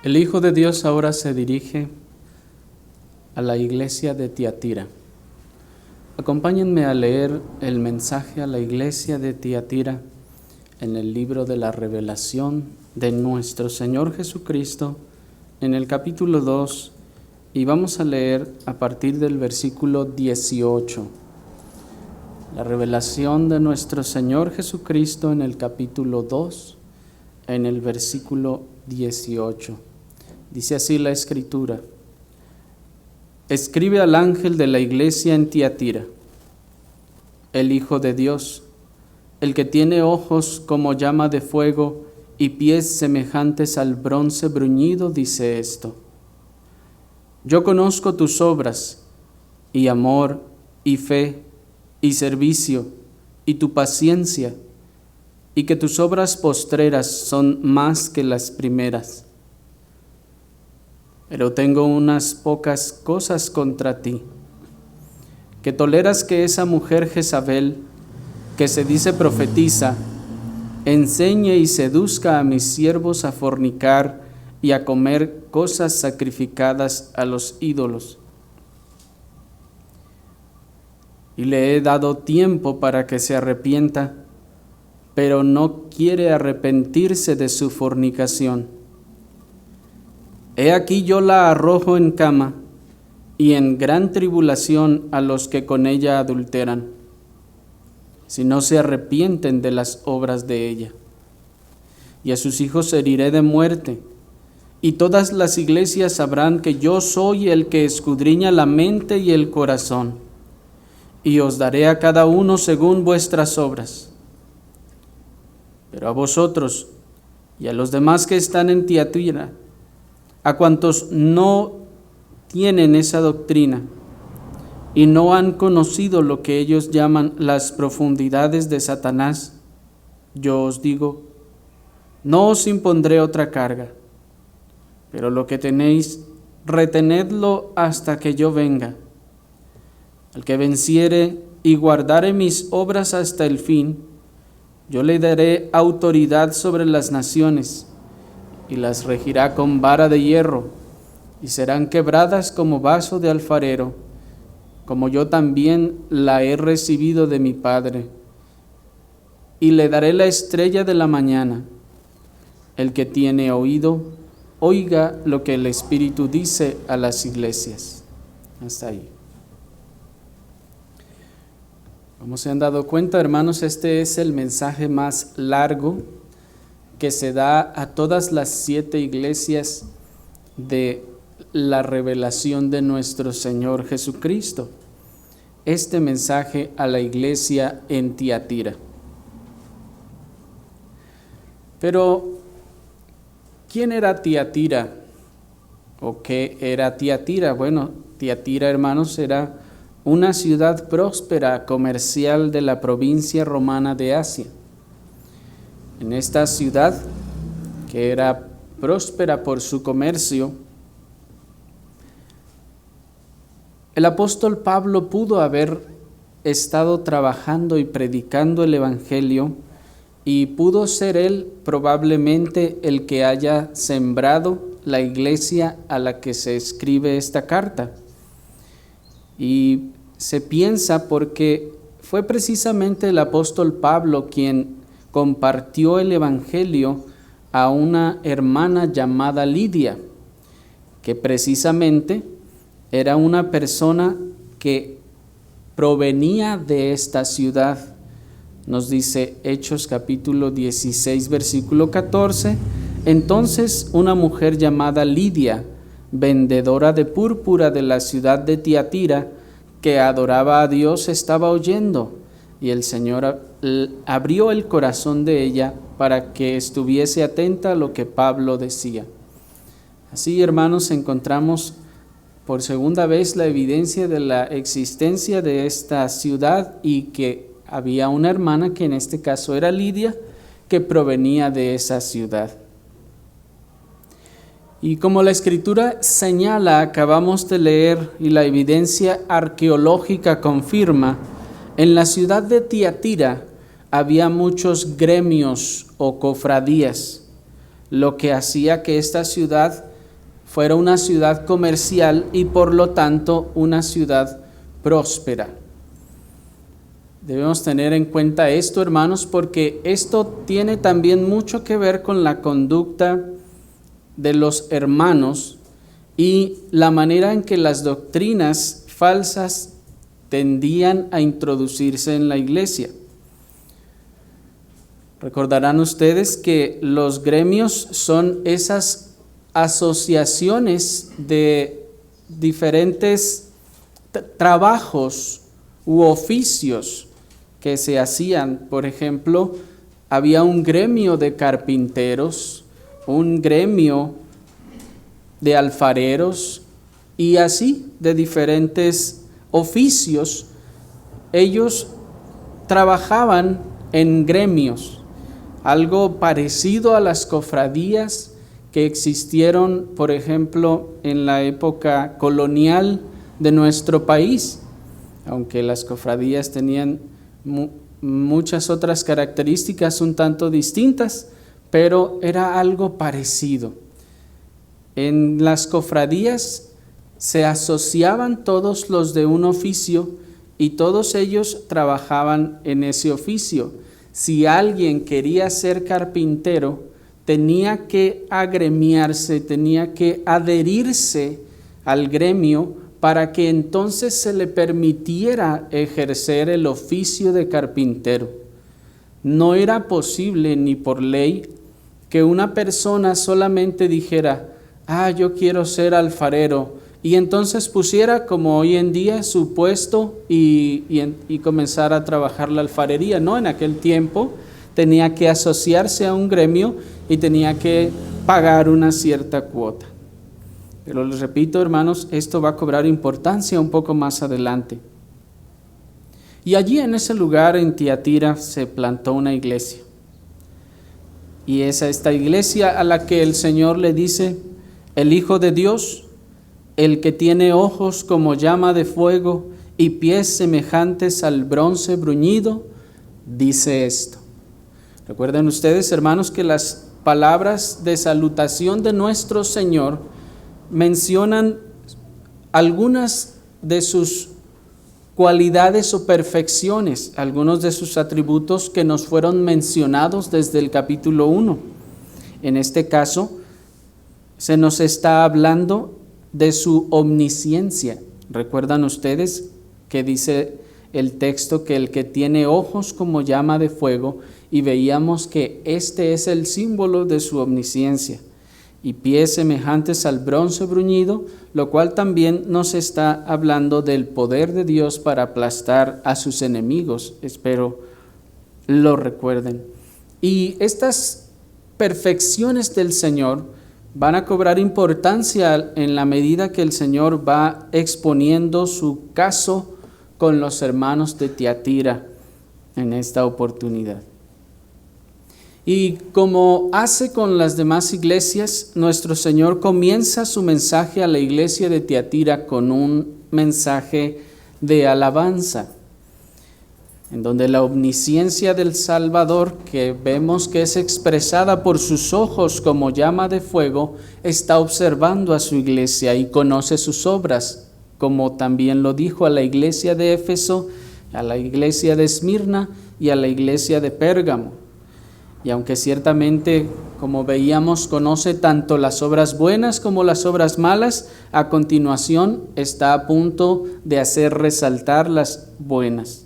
El Hijo de Dios ahora se dirige a la iglesia de Tiatira. Acompáñenme a leer el mensaje a la iglesia de Tiatira en el libro de la Revelación de nuestro Señor Jesucristo, en el capítulo 2, y vamos a leer a partir del versículo 18. La revelación de nuestro Señor Jesucristo en el capítulo 2, en el versículo 18. Dice así la Escritura: Escribe al ángel de la iglesia en Tiatira, el Hijo de Dios, el que tiene ojos como llama de fuego y pies semejantes al bronce bruñido, dice esto: Yo conozco tus obras, y amor, y fe, y servicio, y tu paciencia, y que tus obras postreras son más que las primeras. Pero tengo unas pocas cosas contra ti, que toleras que esa mujer Jezabel, que se dice profetiza, enseñe y seduzca a mis siervos a fornicar y a comer cosas sacrificadas a los ídolos. Y le he dado tiempo para que se arrepienta, pero no quiere arrepentirse de su fornicación. He aquí yo la arrojo en cama y en gran tribulación a los que con ella adulteran, si no se arrepienten de las obras de ella. Y a sus hijos heriré de muerte, y todas las iglesias sabrán que yo soy el que escudriña la mente y el corazón, y os daré a cada uno según vuestras obras. Pero a vosotros y a los demás que están en Tiatira, a cuantos no tienen esa doctrina y no han conocido lo que ellos llaman las profundidades de Satanás, yo os digo, no os impondré otra carga, pero lo que tenéis, retenedlo hasta que yo venga. Al que venciere y guardare mis obras hasta el fin, yo le daré autoridad sobre las naciones, y las regirá con vara de hierro, y serán quebradas como vaso de alfarero, como yo también la he recibido de mi Padre. Y le daré la estrella de la mañana. El que tiene oído, oiga lo que el Espíritu dice a las iglesias. Hasta ahí. Como se han dado cuenta, hermanos, este es el mensaje más largo que se da a todas las 7 iglesias de la revelación de nuestro Señor Jesucristo. Este mensaje a la iglesia en Tiatira. Pero, ¿quién era Tiatira? ¿O qué era Tiatira? Bueno, Tiatira, hermanos, era una ciudad próspera comercial de la provincia romana de Asia. En esta ciudad, que era próspera por su comercio, el apóstol Pablo pudo haber estado trabajando y predicando el Evangelio, y pudo ser él probablemente el que haya sembrado la iglesia a la que se escribe esta carta. Y se piensa porque fue precisamente el apóstol Pablo quien compartió el Evangelio a una hermana llamada Lidia, que precisamente era una persona que provenía de esta ciudad. Nos dice Hechos capítulo 16, versículo 14, entonces una mujer llamada Lidia, vendedora de púrpura de la ciudad de Tiatira, que adoraba a Dios, estaba oyendo, y el Señor abrió el corazón de ella para que estuviese atenta a lo que Pablo decía. Así, hermanos, encontramos por segunda vez la evidencia de la existencia de esta ciudad, y que había una hermana, que en este caso era Lidia, que provenía de esa ciudad. Y como la Escritura señala, acabamos de leer, y la evidencia arqueológica confirma, en la ciudad de Tiatira había muchos gremios o cofradías, lo que hacía que esta ciudad fuera una ciudad comercial y por lo tanto una ciudad próspera. Debemos tener en cuenta esto, hermanos, porque esto tiene también mucho que ver con la conducta de los hermanos y la manera en que las doctrinas falsas tendían a introducirse en la iglesia. Recordarán ustedes que los gremios son esas asociaciones de diferentes trabajos u oficios que se hacían. Por ejemplo, había un gremio de carpinteros, un gremio de alfareros y así de diferentes oficios. Ellos trabajaban en gremios, algo parecido a las cofradías que existieron, por ejemplo, en la época colonial de nuestro país, aunque las cofradías tenían muchas otras características un tanto distintas, pero era algo parecido. En las cofradías se asociaban todos los de un oficio y todos ellos trabajaban en ese oficio. Si alguien quería ser carpintero, tenía que agremiarse, tenía que adherirse al gremio para que entonces se le permitiera ejercer el oficio de carpintero. No era posible ni por ley que una persona solamente dijera, yo quiero ser alfarero, y entonces pusiera como hoy en día su puesto y comenzara a trabajar la alfarería. No, en aquel tiempo tenía que asociarse a un gremio y tenía que pagar una cierta cuota. Pero les repito, hermanos, esto va a cobrar importancia un poco más adelante. Y allí en ese lugar, en Tiatira, se plantó una iglesia. Y es a esta iglesia a la que el Señor le dice, el Hijo de Dios, el que tiene ojos como llama de fuego y pies semejantes al bronce bruñido, dice esto. Recuerden ustedes, hermanos, que las palabras de salutación de nuestro Señor mencionan algunas de sus cualidades o perfecciones, algunos de sus atributos que nos fueron mencionados desde el capítulo 1. En este caso, se nos está hablando de su omnisciencia. ¿Recuerdan ustedes que dice el texto que el que tiene ojos como llama de fuego? Y veíamos que este es el símbolo de su omnisciencia. Y pies semejantes al bronce bruñido, lo cual también nos está hablando del poder de Dios para aplastar a sus enemigos. Espero lo recuerden. Y estas perfecciones del Señor van a cobrar importancia en la medida que el Señor va exponiendo su caso con los hermanos de Tiatira en esta oportunidad. Y como hace con las demás iglesias, nuestro Señor comienza su mensaje a la iglesia de Tiatira con un mensaje de alabanza, en donde la omnisciencia del Salvador, que vemos que es expresada por sus ojos como llama de fuego, está observando a su iglesia y conoce sus obras, como también lo dijo a la iglesia de Éfeso, a la iglesia de Esmirna y a la iglesia de Pérgamo. Y aunque ciertamente, como veíamos, conoce tanto las obras buenas como las obras malas, a continuación está a punto de hacer resaltar las buenas.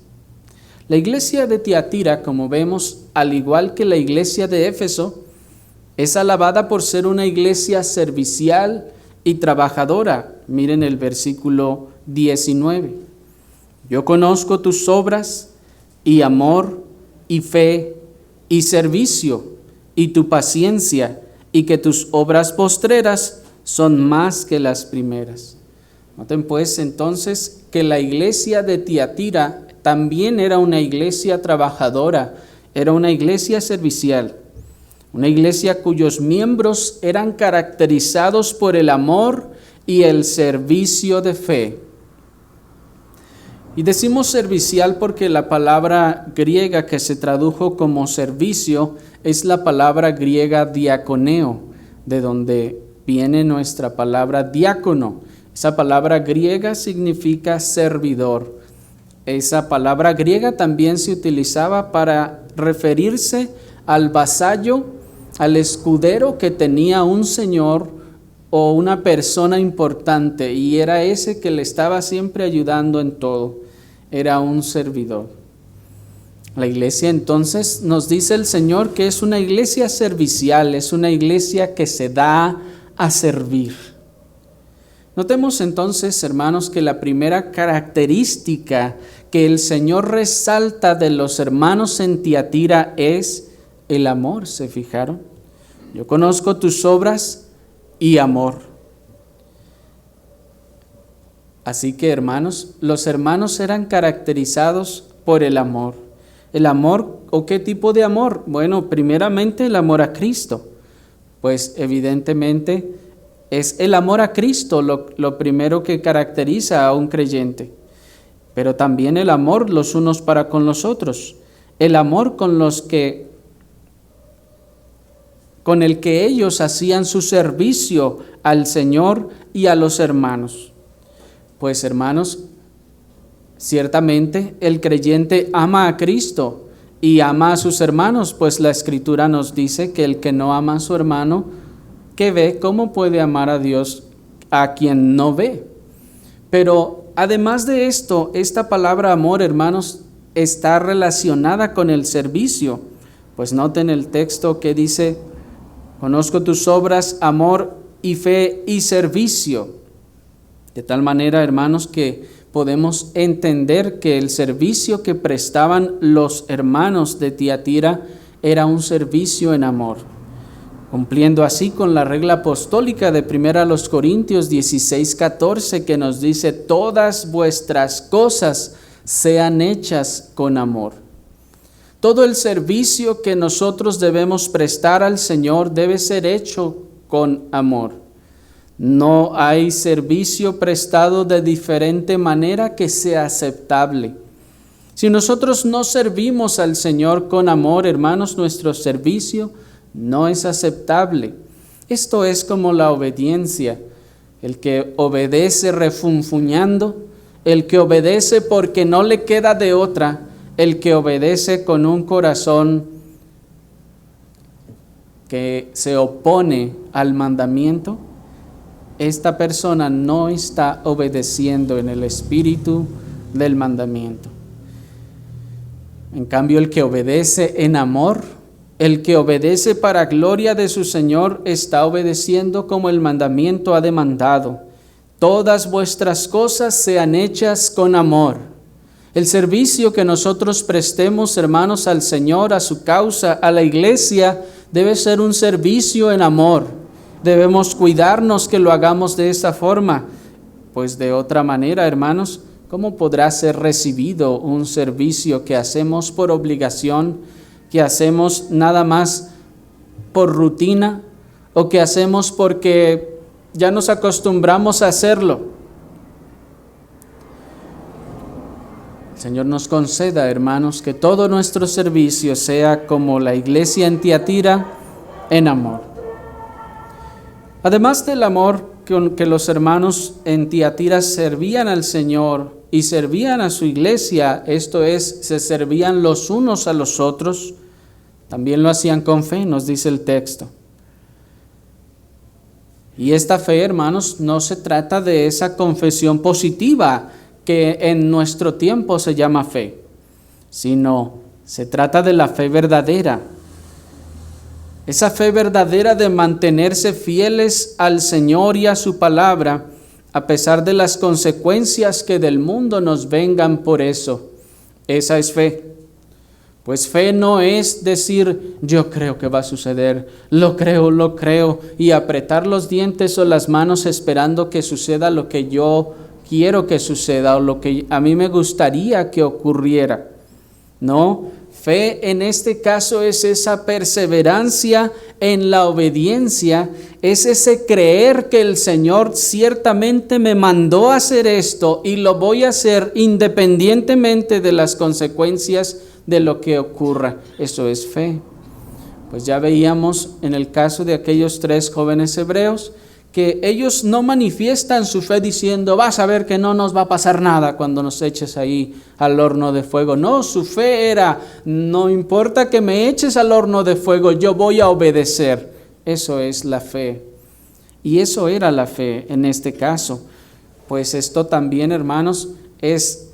La iglesia de Tiatira, como vemos, al igual que la iglesia de Éfeso, es alabada por ser una iglesia servicial y trabajadora. Miren el versículo 19. Yo conozco tus obras y amor y fe y servicio, y tu paciencia, y que tus obras postreras son más que las primeras. Noten pues entonces que la iglesia de Tiatira también era una iglesia trabajadora, era una iglesia servicial, una iglesia cuyos miembros eran caracterizados por el amor y el servicio de fe. Y decimos servicial porque la palabra griega que se tradujo como servicio es la palabra griega diaconeo, de donde viene nuestra palabra diácono. Esa palabra griega significa servidor. Esa palabra griega también se utilizaba para referirse al vasallo, al escudero que tenía un señor o una persona importante, y era ese que le estaba siempre ayudando en todo. Era un servidor. La iglesia, entonces, nos dice el Señor que es una iglesia servicial, es una iglesia que se da a servir. Notemos entonces, hermanos, que la primera característica que el Señor resalta de los hermanos en Tiatira es el amor. ¿Se fijaron? Yo conozco tus obras y amor. Así que, hermanos, los hermanos eran caracterizados por el amor. ¿El amor o qué tipo de amor? Bueno, primeramente el amor a Cristo. Pues evidentemente es el amor a Cristo lo primero que caracteriza a un creyente. Pero también el amor los unos para con los otros. El amor con el que ellos hacían su servicio al Señor y a los hermanos. Pues, hermanos, ciertamente el creyente ama a Cristo y ama a sus hermanos, pues la Escritura nos dice que el que no ama a su hermano que ve, ¿cómo puede amar a Dios a quien no ve? Pero además de esto, esta palabra amor, hermanos, está relacionada con el servicio. Pues noten el texto que dice: conozco tus obras, amor y fe y servicio. De tal manera, hermanos, que podemos entender que el servicio que prestaban los hermanos de Tiatira era un servicio en amor, cumpliendo así con la regla apostólica de 1 Corintios 16:14, que nos dice: todas vuestras cosas sean hechas con amor. Todo el servicio que nosotros debemos prestar al Señor debe ser hecho con amor. No hay servicio prestado de diferente manera que sea aceptable. Si nosotros no servimos al Señor con amor, hermanos, nuestro servicio no es aceptable. Esto es como la obediencia. El que obedece refunfuñando, el que obedece porque no le queda de otra, el que obedece con un corazón que se opone al mandamiento, esta persona no está obedeciendo en el espíritu del mandamiento. En cambio, el que obedece en amor, el que obedece para gloria de su Señor, está obedeciendo como el mandamiento ha demandado. Todas vuestras cosas sean hechas con amor. El servicio que nosotros prestemos, hermanos, al Señor, a su causa, a la iglesia, debe ser un servicio en amor. Debemos cuidarnos que lo hagamos de esa forma, pues de otra manera, hermanos, ¿cómo podrá ser recibido un servicio que hacemos por obligación, que hacemos nada más por rutina, o que hacemos porque ya nos acostumbramos a hacerlo? El Señor nos conceda, hermanos, que todo nuestro servicio sea como la iglesia en Tiatira, en amor. Además del amor con que los hermanos en Tiatira servían al Señor y servían a su iglesia, esto es, se servían los unos a los otros, también lo hacían con fe, nos dice el texto. Y esta fe, hermanos, no se trata de esa confesión positiva que en nuestro tiempo se llama fe, sino se trata de la fe verdadera. Esa fe verdadera de mantenerse fieles al Señor y a su palabra, a pesar de las consecuencias que del mundo nos vengan por eso. Esa es fe. Pues fe no es decir, yo creo que va a suceder, lo creo, y apretar los dientes o las manos esperando que suceda lo que yo quiero que suceda o lo que a mí me gustaría que ocurriera. No, fe en este caso es esa perseverancia en la obediencia, es ese creer que el Señor ciertamente me mandó a hacer esto y lo voy a hacer independientemente de las consecuencias de lo que ocurra. Eso es fe. Pues ya veíamos en el caso de aquellos 3 jóvenes hebreos que ellos no manifiestan su fe diciendo, vas a ver que no nos va a pasar nada cuando nos eches ahí al horno de fuego. No, su fe era, no importa que me eches al horno de fuego, yo voy a obedecer. Eso es la fe. Y eso era la fe en este caso. Pues esto también, hermanos, es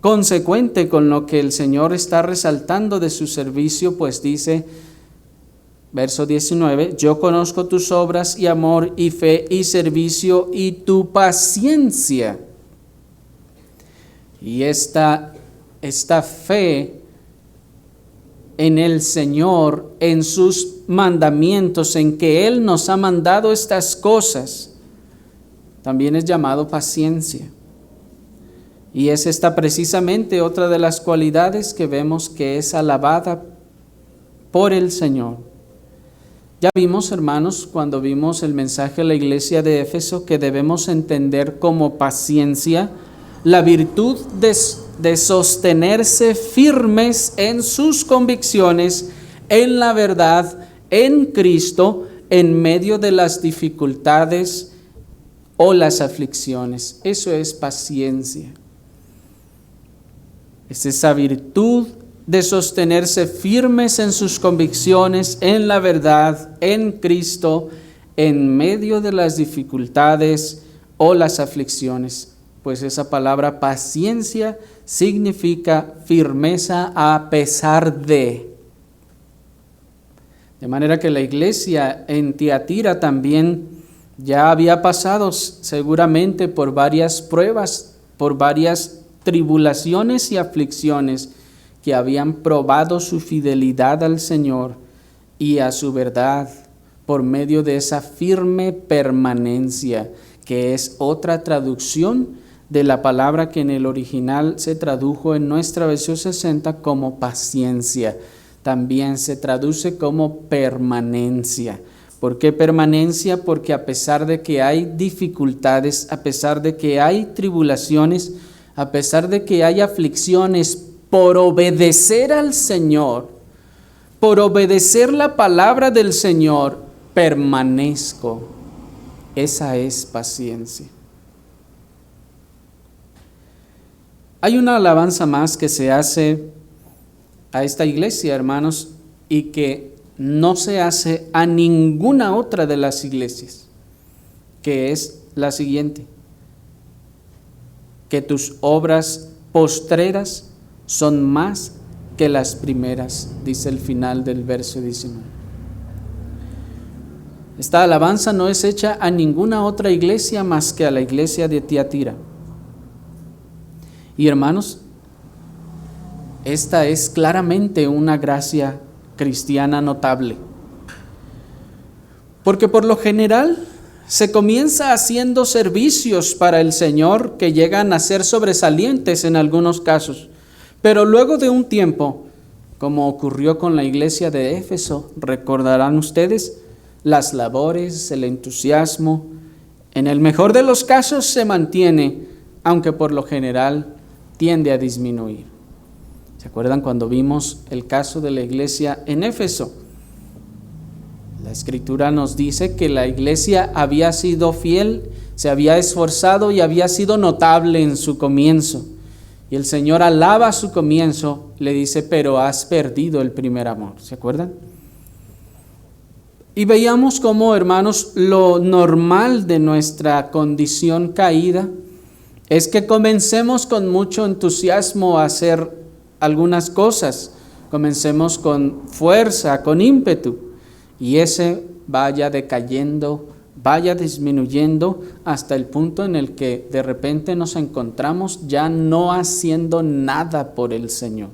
consecuente con lo que el Señor está resaltando de su servicio, pues dice, verso 19, yo conozco tus obras y amor y fe y servicio y tu paciencia. Y esta fe en el Señor, en sus mandamientos, en que Él nos ha mandado estas cosas, también es llamado paciencia. Y es esta precisamente otra de las cualidades que vemos que es alabada por el Señor. Ya vimos, hermanos, cuando vimos el mensaje a la iglesia de Éfeso, que debemos entender como paciencia la virtud de sostenerse firmes en sus convicciones, en la verdad, en Cristo, en medio de las dificultades o las aflicciones. Eso es paciencia. Es esa virtud de sostenerse firmes en sus convicciones, en la verdad, en Cristo, en medio de las dificultades o las aflicciones. Pues esa palabra paciencia significa firmeza a pesar de. De manera que la iglesia en Tiatira también ya había pasado seguramente por varias pruebas, por varias tribulaciones y aflicciones que habían probado su fidelidad al Señor y a su verdad por medio de esa firme permanencia, que es otra traducción de la palabra que en el original se tradujo en nuestra versión 60 como paciencia. También se traduce como permanencia. ¿Por qué permanencia? Porque a pesar de que hay dificultades, a pesar de que hay tribulaciones, a pesar de que hay aflicciones, por obedecer al Señor, por obedecer la palabra del Señor, permanezco. Esa es paciencia. Hay una alabanza más que se hace a esta iglesia, hermanos, y que no se hace a ninguna otra de las iglesias, que es la siguiente: que tus obras postreras son más que las primeras, dice el final del verso 19. Esta alabanza no es hecha a ninguna otra iglesia más que a la iglesia de Tiatira. Y hermanos, esta es claramente una gracia cristiana notable. Porque por lo general se comienza haciendo servicios para el Señor que llegan a ser sobresalientes en algunos casos. Pero luego de un tiempo, como ocurrió con la iglesia de Éfeso, recordarán ustedes, las labores, el entusiasmo, en el mejor de los casos se mantiene, aunque por lo general tiende a disminuir. ¿Se acuerdan cuando vimos el caso de la iglesia en Éfeso? La Escritura nos dice que la iglesia había sido fiel, se había esforzado y había sido notable en su comienzo. Y el Señor alaba su comienzo, le dice, pero has perdido el primer amor. ¿Se acuerdan? Y veíamos cómo, hermanos, lo normal de nuestra condición caída es que comencemos con mucho entusiasmo a hacer algunas cosas. Comencemos con fuerza, con ímpetu, y ese vaya decayendo, vaya disminuyendo hasta el punto en el que de repente nos encontramos ya no haciendo nada por el Señor.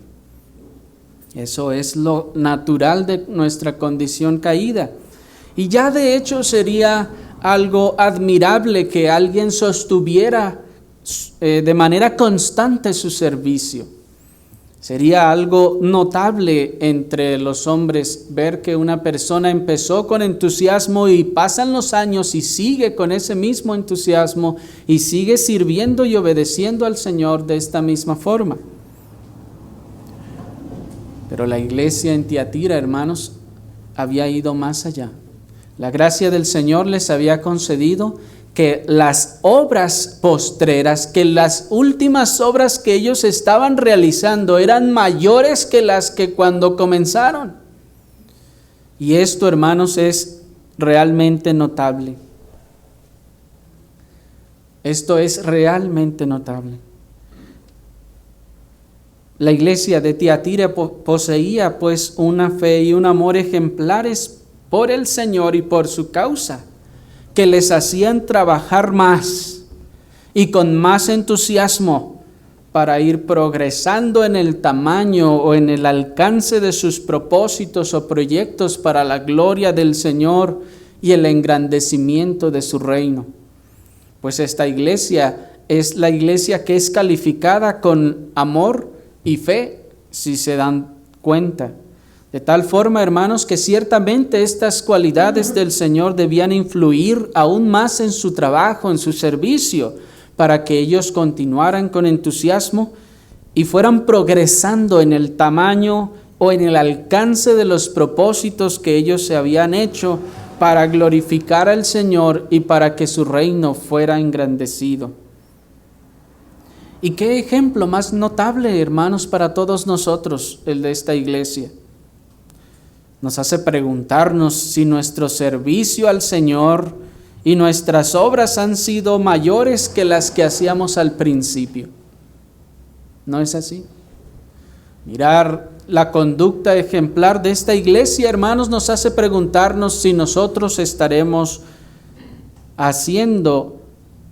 Eso es lo natural de nuestra condición caída. Y ya de hecho sería algo admirable que alguien sostuviera de manera constante su servicio. Sería algo notable entre los hombres ver que una persona empezó con entusiasmo y pasan los años y sigue con ese mismo entusiasmo y sigue sirviendo y obedeciendo al Señor de esta misma forma. Pero la iglesia en Tiatira, hermanos, había ido más allá. La gracia del Señor les había concedido que las obras postreras, que las últimas obras que ellos estaban realizando eran mayores que las que cuando comenzaron. Y esto, hermanos, es realmente notable. Esto es realmente notable. La iglesia de Tiatira poseía pues una fe y un amor ejemplares por el Señor y por su causa, que les hacían trabajar más y con más entusiasmo para ir progresando en el tamaño o en el alcance de sus propósitos o proyectos para la gloria del Señor y el engrandecimiento de su reino. Pues esta iglesia es la iglesia que es calificada con amor y fe, si se dan cuenta. De tal forma, hermanos, que ciertamente estas cualidades del Señor debían influir aún más en su trabajo, en su servicio, para que ellos continuaran con entusiasmo y fueran progresando en el tamaño o en el alcance de los propósitos que ellos se habían hecho para glorificar al Señor y para que su reino fuera engrandecido. ¿Y qué ejemplo más notable, hermanos, para todos nosotros, el de esta iglesia? Nos hace preguntarnos si nuestro servicio al Señor y nuestras obras han sido mayores que las que hacíamos al principio. ¿No es así? Mirar la conducta ejemplar de esta iglesia, hermanos, nos hace preguntarnos si nosotros estaremos haciendo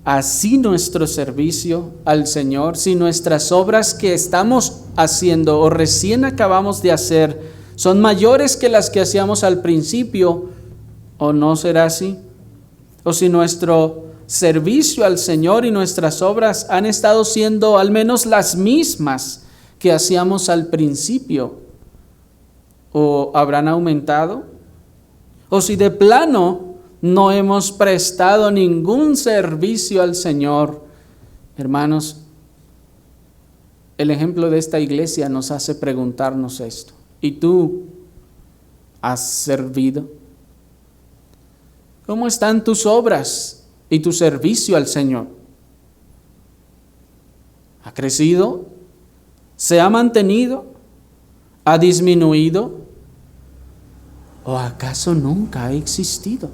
así nuestro servicio al Señor, si nuestras obras que estamos haciendo o recién acabamos de hacer son mayores que las que hacíamos al principio, ¿o no será así? O si nuestro servicio al Señor y nuestras obras han estado siendo al menos las mismas que hacíamos al principio, ¿o habrán aumentado? O si de plano no hemos prestado ningún servicio al Señor. Hermanos, el ejemplo de esta iglesia nos hace preguntarnos esto. ¿Y tú has servido? ¿Cómo están tus obras y tu servicio al Señor? ¿Ha crecido? ¿Se ha mantenido? ¿Ha disminuido? ¿O acaso nunca ha existido?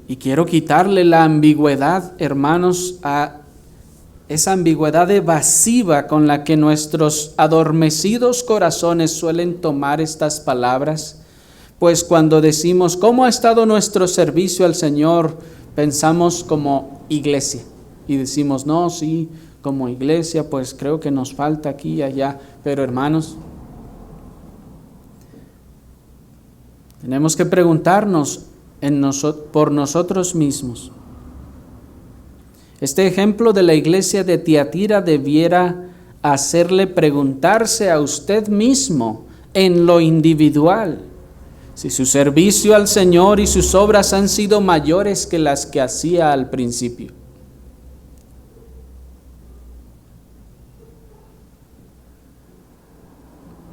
Y quiero quitarle la ambigüedad, hermanos, a esa ambigüedad evasiva con la que nuestros adormecidos corazones suelen tomar estas palabras, pues cuando decimos ¿cómo ha estado nuestro servicio al Señor?, pensamos como iglesia y decimos no, sí, como iglesia, pues creo que nos falta aquí y allá, pero hermanos, tenemos que preguntarnos por nosotros mismos. Este ejemplo de la iglesia de Tiatira debiera hacerle preguntarse a usted mismo en lo individual, si su servicio al Señor y sus obras han sido mayores que las que hacía al principio.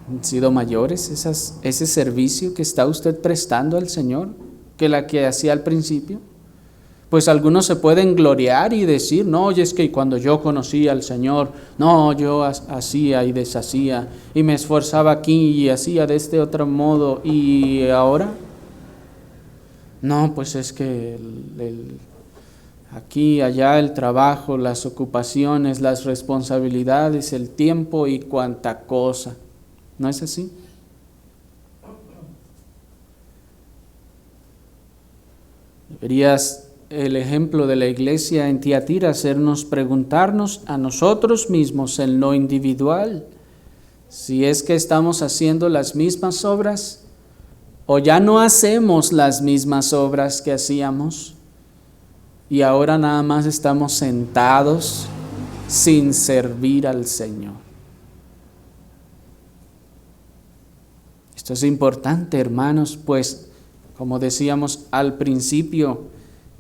¿Han sido mayores ese servicio que está usted prestando al Señor que la que hacía al principio? Pues algunos se pueden gloriar y decir, no, y es que cuando yo conocí al Señor, no, yo hacía y deshacía, y me esforzaba aquí y hacía de este otro modo, y ahora, no, pues es que aquí, allá el trabajo, las ocupaciones, las responsabilidades, el tiempo y cuanta cosa. ¿No es así? Deberías el ejemplo de la iglesia en Tiatira hacernos preguntarnos a nosotros mismos en lo individual, si es que estamos haciendo las mismas obras o ya no hacemos las mismas obras que hacíamos y ahora nada más estamos sentados sin servir al Señor. Esto es importante, hermanos, pues como decíamos al principio,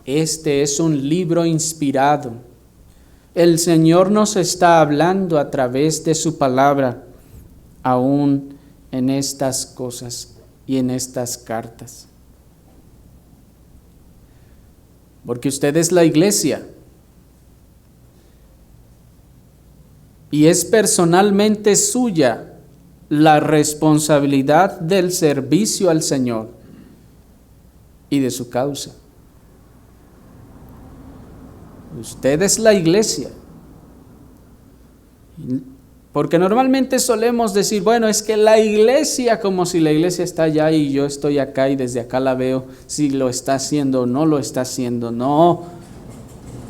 este es un libro inspirado. El Señor nos está hablando a través de su palabra, aún en estas cosas. y en estas cartas. Porque usted es la iglesia y es personalmente suya la responsabilidad del servicio al Señor y de su causa. Usted es la iglesia. Porque normalmente solemos decir, bueno, es que la iglesia, como si la iglesia está allá y yo estoy acá y desde acá la veo, si lo está haciendo o no lo está haciendo. No,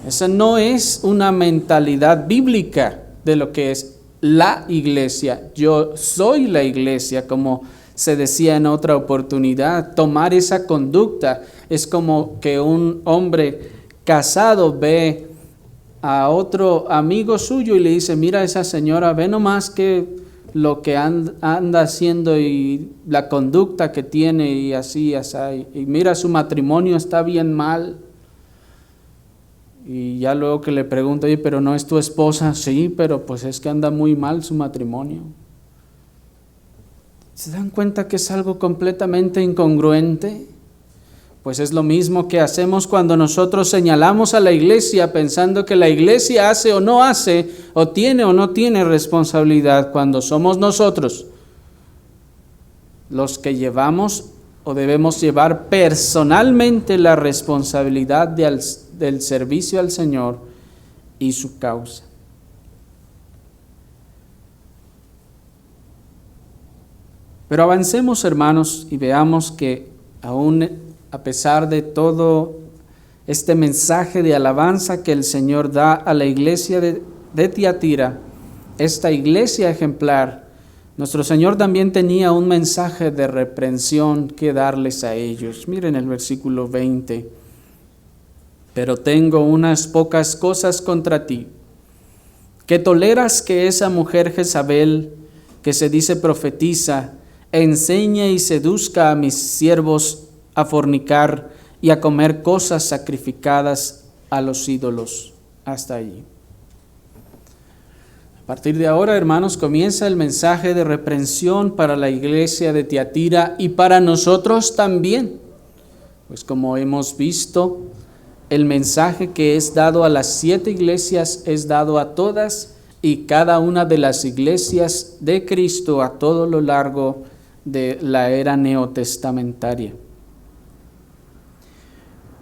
esa no es una mentalidad bíblica de lo que es la iglesia. Yo soy la iglesia, como se decía en otra oportunidad. Tomar esa conducta es como que un hombre casado ve a otro amigo suyo y le dice, mira esa señora, ve nomás que lo que anda haciendo y la conducta que tiene y así, y mira su matrimonio está bien mal. Y ya luego que le pregunto, oye, pero no es tu esposa, sí, pero pues es que anda muy mal su matrimonio. ¿Se dan cuenta que es algo completamente incongruente? Pues es lo mismo que hacemos cuando nosotros señalamos a la iglesia pensando que la iglesia hace o no hace, o tiene o no tiene responsabilidad, cuando somos nosotros los que llevamos o debemos llevar personalmente la responsabilidad del servicio al Señor y su causa. Pero avancemos, hermanos, y veamos que aún a pesar de todo este mensaje de alabanza que el Señor da a la iglesia de Tiatira, esta iglesia ejemplar, nuestro Señor también tenía un mensaje de reprensión que darles a ellos. Miren el versículo 20. Pero tengo unas pocas cosas contra ti, que toleras que esa mujer Jezabel, que se dice profetiza, enseñe y seduzca a mis siervos a fornicar y a comer cosas sacrificadas a los ídolos. Hasta allí. A partir de ahora, hermanos, comienza el mensaje de reprensión para la iglesia de Tiatira y para nosotros también. Pues como hemos visto, el mensaje que es dado a las 7 iglesias es dado a todas y cada una de las iglesias de Cristo a todo lo largo de la era neotestamentaria.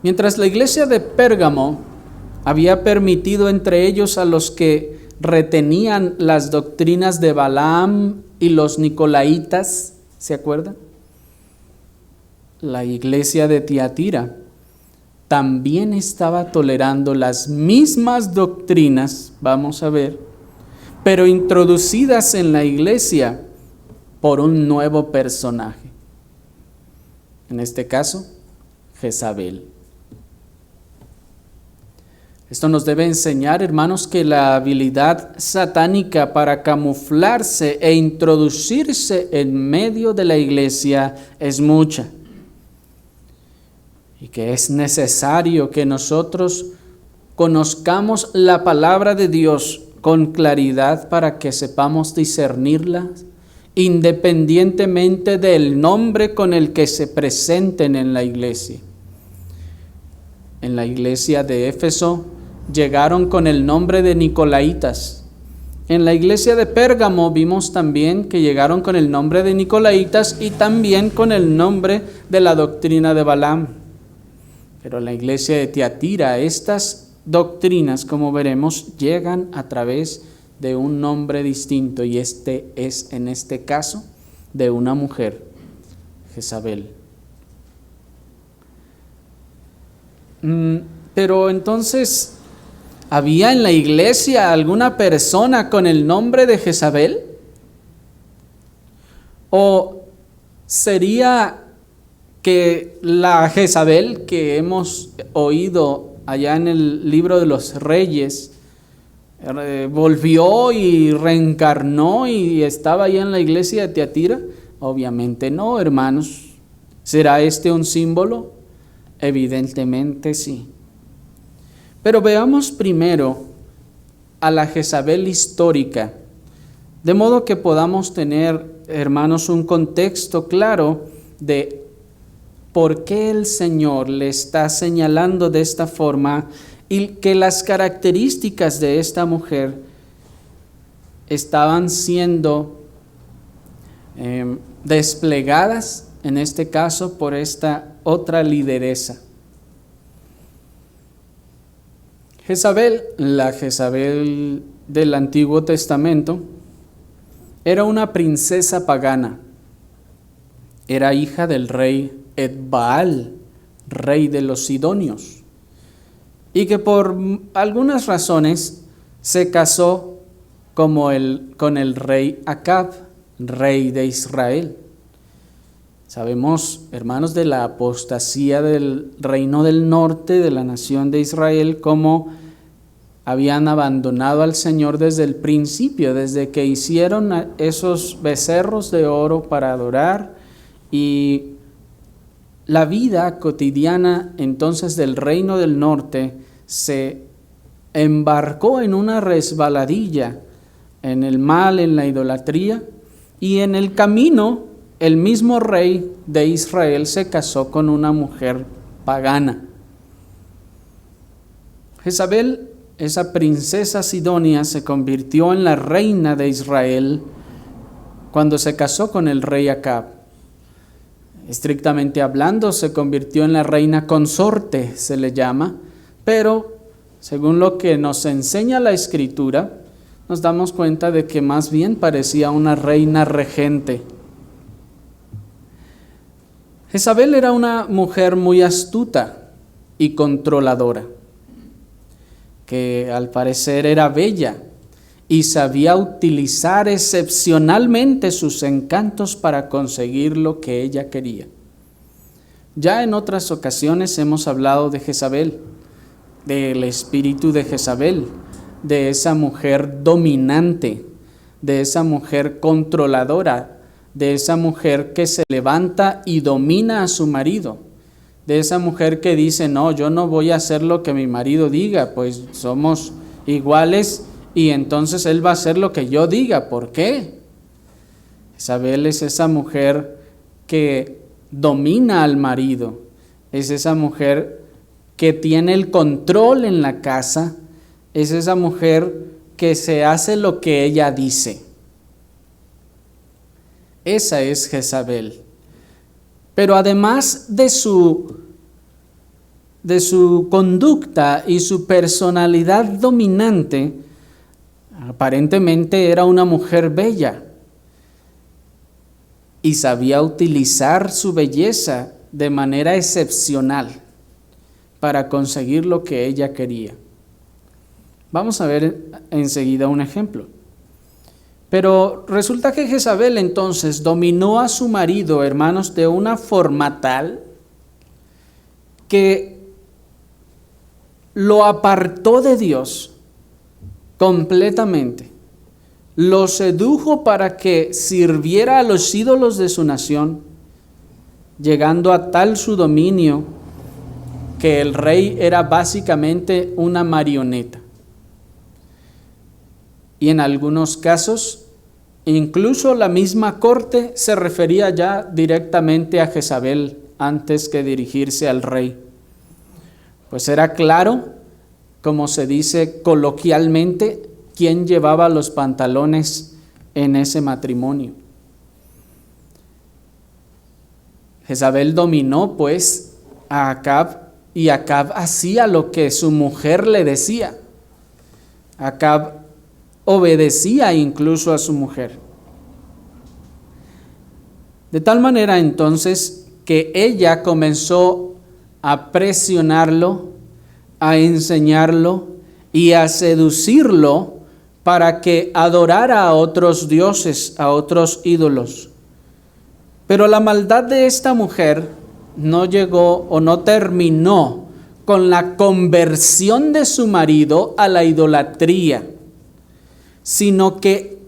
Mientras la iglesia de Pérgamo había permitido entre ellos a los que retenían las doctrinas de Balaam y los Nicolaitas, ¿se acuerdan? La iglesia de Tiatira también estaba tolerando las mismas doctrinas, vamos a ver, pero introducidas en la iglesia por un nuevo personaje. En este caso, Jezabel. Esto nos debe enseñar, hermanos, que la habilidad satánica para camuflarse e introducirse en medio de la iglesia es mucha. Y que es necesario que nosotros conozcamos la palabra de Dios con claridad para que sepamos discernirla, independientemente del nombre con el que se presenten en la iglesia. En la iglesia de Éfeso llegaron con el nombre de Nicolaitas. En la iglesia de Pérgamo vimos también que llegaron con el nombre de Nicolaitas y también con el nombre de la doctrina de Balaam. Pero en la iglesia de Tiatira estas doctrinas, como veremos, llegan a través de un nombre distinto, y este es, en este caso, de una mujer, Jezabel. Pero entonces, ¿había en la iglesia alguna persona con el nombre de Jezabel? ¿O sería que la Jezabel que hemos oído allá en el libro de los Reyes volvió y reencarnó y estaba allá en la iglesia de Tiatira? Obviamente no, hermanos. ¿Será este un símbolo? Evidentemente sí. Pero veamos primero a la Jezabel histórica, de modo que podamos tener, hermanos, un contexto claro de por qué el Señor le está señalando de esta forma y que las características de esta mujer estaban siendo desplegadas, en este caso, por esta otra lideresa. Jezabel, la Jezabel del Antiguo Testamento, era una princesa pagana. Era hija del rey Etbaal, rey de los Sidonios, y que por algunas razones se casó con el rey Acab, rey de Israel. Sabemos, hermanos, de la apostasía del reino del norte de la nación de Israel, cómo habían abandonado al Señor desde el principio, desde que hicieron esos becerros de oro para adorar, y la vida cotidiana entonces del reino del norte se embarcó en una resbaladilla, en el mal, en la idolatría, y en el camino el mismo rey de Israel se casó con una mujer pagana. Jezabel, esa princesa sidonia, se convirtió en la reina de Israel cuando se casó con el rey Acab. Estrictamente hablando, se convirtió en la reina consorte, se le llama, pero según lo que nos enseña la Escritura, nos damos cuenta de que más bien parecía una reina regente. Jezabel era una mujer muy astuta y controladora, que al parecer era bella y sabía utilizar excepcionalmente sus encantos para conseguir lo que ella quería. Ya en otras ocasiones hemos hablado de Jezabel, del espíritu de Jezabel, de esa mujer dominante, de esa mujer controladora, de esa mujer que se levanta y domina a su marido, de esa mujer que dice, no, yo no voy a hacer lo que mi marido diga, pues somos iguales y entonces él va a hacer lo que yo diga. ¿Por qué? Jezabel es esa mujer que domina al marido, es esa mujer que tiene el control en la casa, es esa mujer que se hace lo que ella dice. Esa es Jezabel. Pero además de su conducta y su personalidad dominante, aparentemente era una mujer bella y sabía utilizar su belleza de manera excepcional para conseguir lo que ella quería. Vamos a ver enseguida un ejemplo. Pero resulta que Jezabel entonces dominó a su marido, hermanos, de una forma tal que lo apartó de Dios completamente. Lo sedujo para que sirviera a los ídolos de su nación, llegando a tal su dominio que el rey era básicamente una marioneta. Y en algunos casos, incluso la misma corte se refería ya directamente a Jezabel antes que dirigirse al rey. Pues era claro, como se dice coloquialmente, quién llevaba los pantalones en ese matrimonio. Jezabel dominó pues a Acab, y Acab hacía lo que su mujer le decía. Acab obedecía incluso a su mujer. De tal manera entonces que ella comenzó a presionarlo, a enseñarlo y a seducirlo para que adorara a otros dioses, a otros ídolos. Pero la maldad de esta mujer no llegó o no terminó con la conversión de su marido a la idolatría, sino que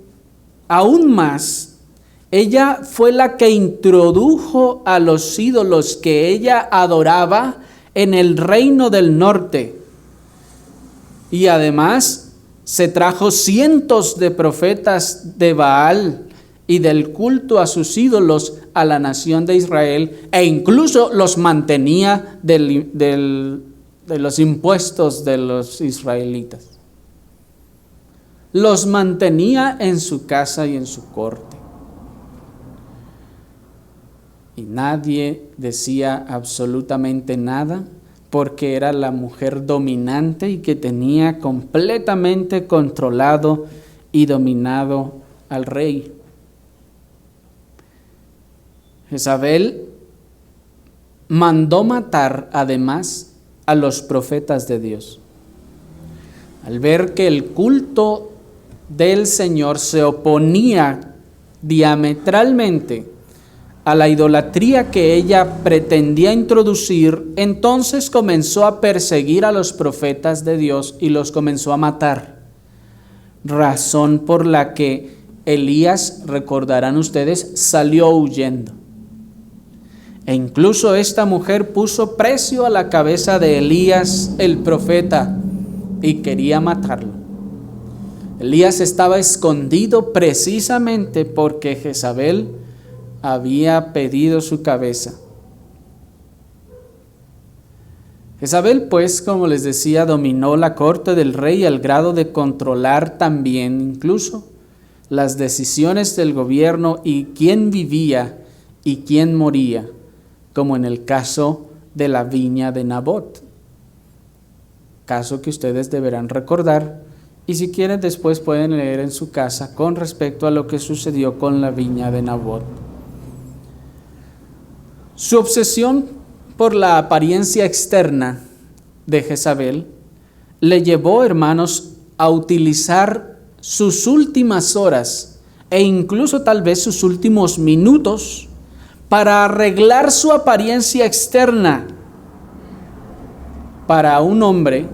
aún más, ella fue la que introdujo a los ídolos que ella adoraba en el reino del norte. Y además se trajo cientos de profetas de Baal y del culto a sus ídolos a la nación de Israel, e incluso los mantenía de los impuestos de los israelitas. Los mantenía en su casa y en su corte. Y nadie decía absolutamente nada, porque era la mujer dominante y que tenía completamente controlado y dominado al rey. Jezabel mandó matar además a los profetas de Dios. Al ver que el culto del Señor se oponía diametralmente a la idolatría que ella pretendía introducir, entonces comenzó a perseguir a los profetas de Dios y los comenzó a matar. Razón por la que Elías, recordarán ustedes, salió huyendo. E incluso esta mujer puso precio a la cabeza de Elías, el profeta, y quería matarlo. Elías estaba escondido precisamente porque Jezabel había pedido su cabeza. Jezabel, pues, como les decía, dominó la corte del rey al grado de controlar también incluso las decisiones del gobierno y quién vivía y quién moría, como en el caso de la viña de Nabot. Caso que ustedes deberán recordar, y si quieren después pueden leer en su casa con respecto a lo que sucedió con la viña de Nabot. Su obsesión por la apariencia externa de Jezabel le llevó, hermanos, a utilizar sus últimas horas e incluso tal vez sus últimos minutos para arreglar su apariencia externa para un hombre,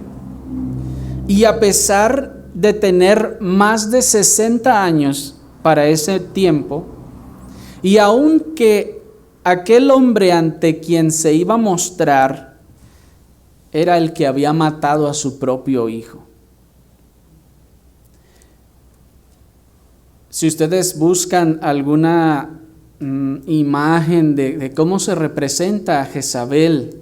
y a pesar de tener más de 60 años para ese tiempo, y aunque aquel hombre ante quien se iba a mostrar era el que había matado a su propio hijo. Si ustedes buscan alguna imagen de cómo se representa a Jezabel,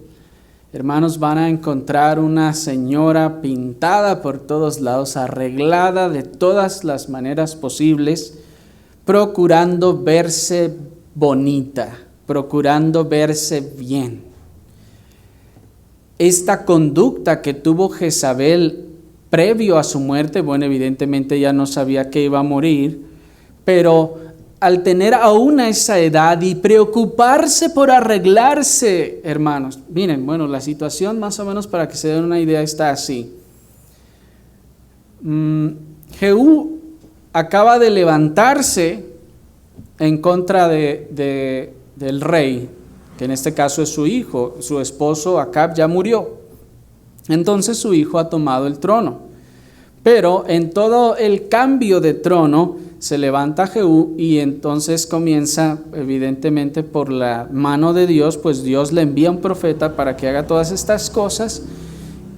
hermanos, van a encontrar una señora pintada por todos lados, arreglada de todas las maneras posibles, procurando verse bonita, procurando verse bien. Esta conducta que tuvo Jezabel previo a su muerte, bueno, evidentemente ya no sabía que iba a morir, pero al tener aún esa edad y preocuparse por arreglarse, hermanos, miren, bueno, la situación más o menos para que se den una idea está así. Jehú acaba de levantarse en contra del rey, que en este caso es su hijo. Su esposo Acab ya murió, entonces su hijo ha tomado el trono. Pero en todo el cambio de trono se levanta Jehú y entonces comienza, evidentemente por la mano de Dios, pues Dios le envía un profeta para que haga todas estas cosas,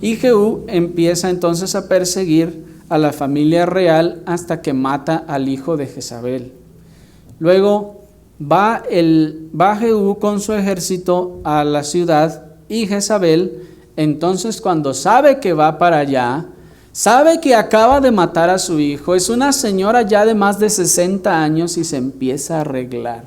y Jehú empieza entonces a perseguir a la familia real hasta que mata al hijo de Jezabel. Luego va Jehú con su ejército a la ciudad, y Jezabel, entonces cuando sabe que va para allá, sabe que acaba de matar a su hijo, es una señora ya de más de 60 años y se empieza a arreglar.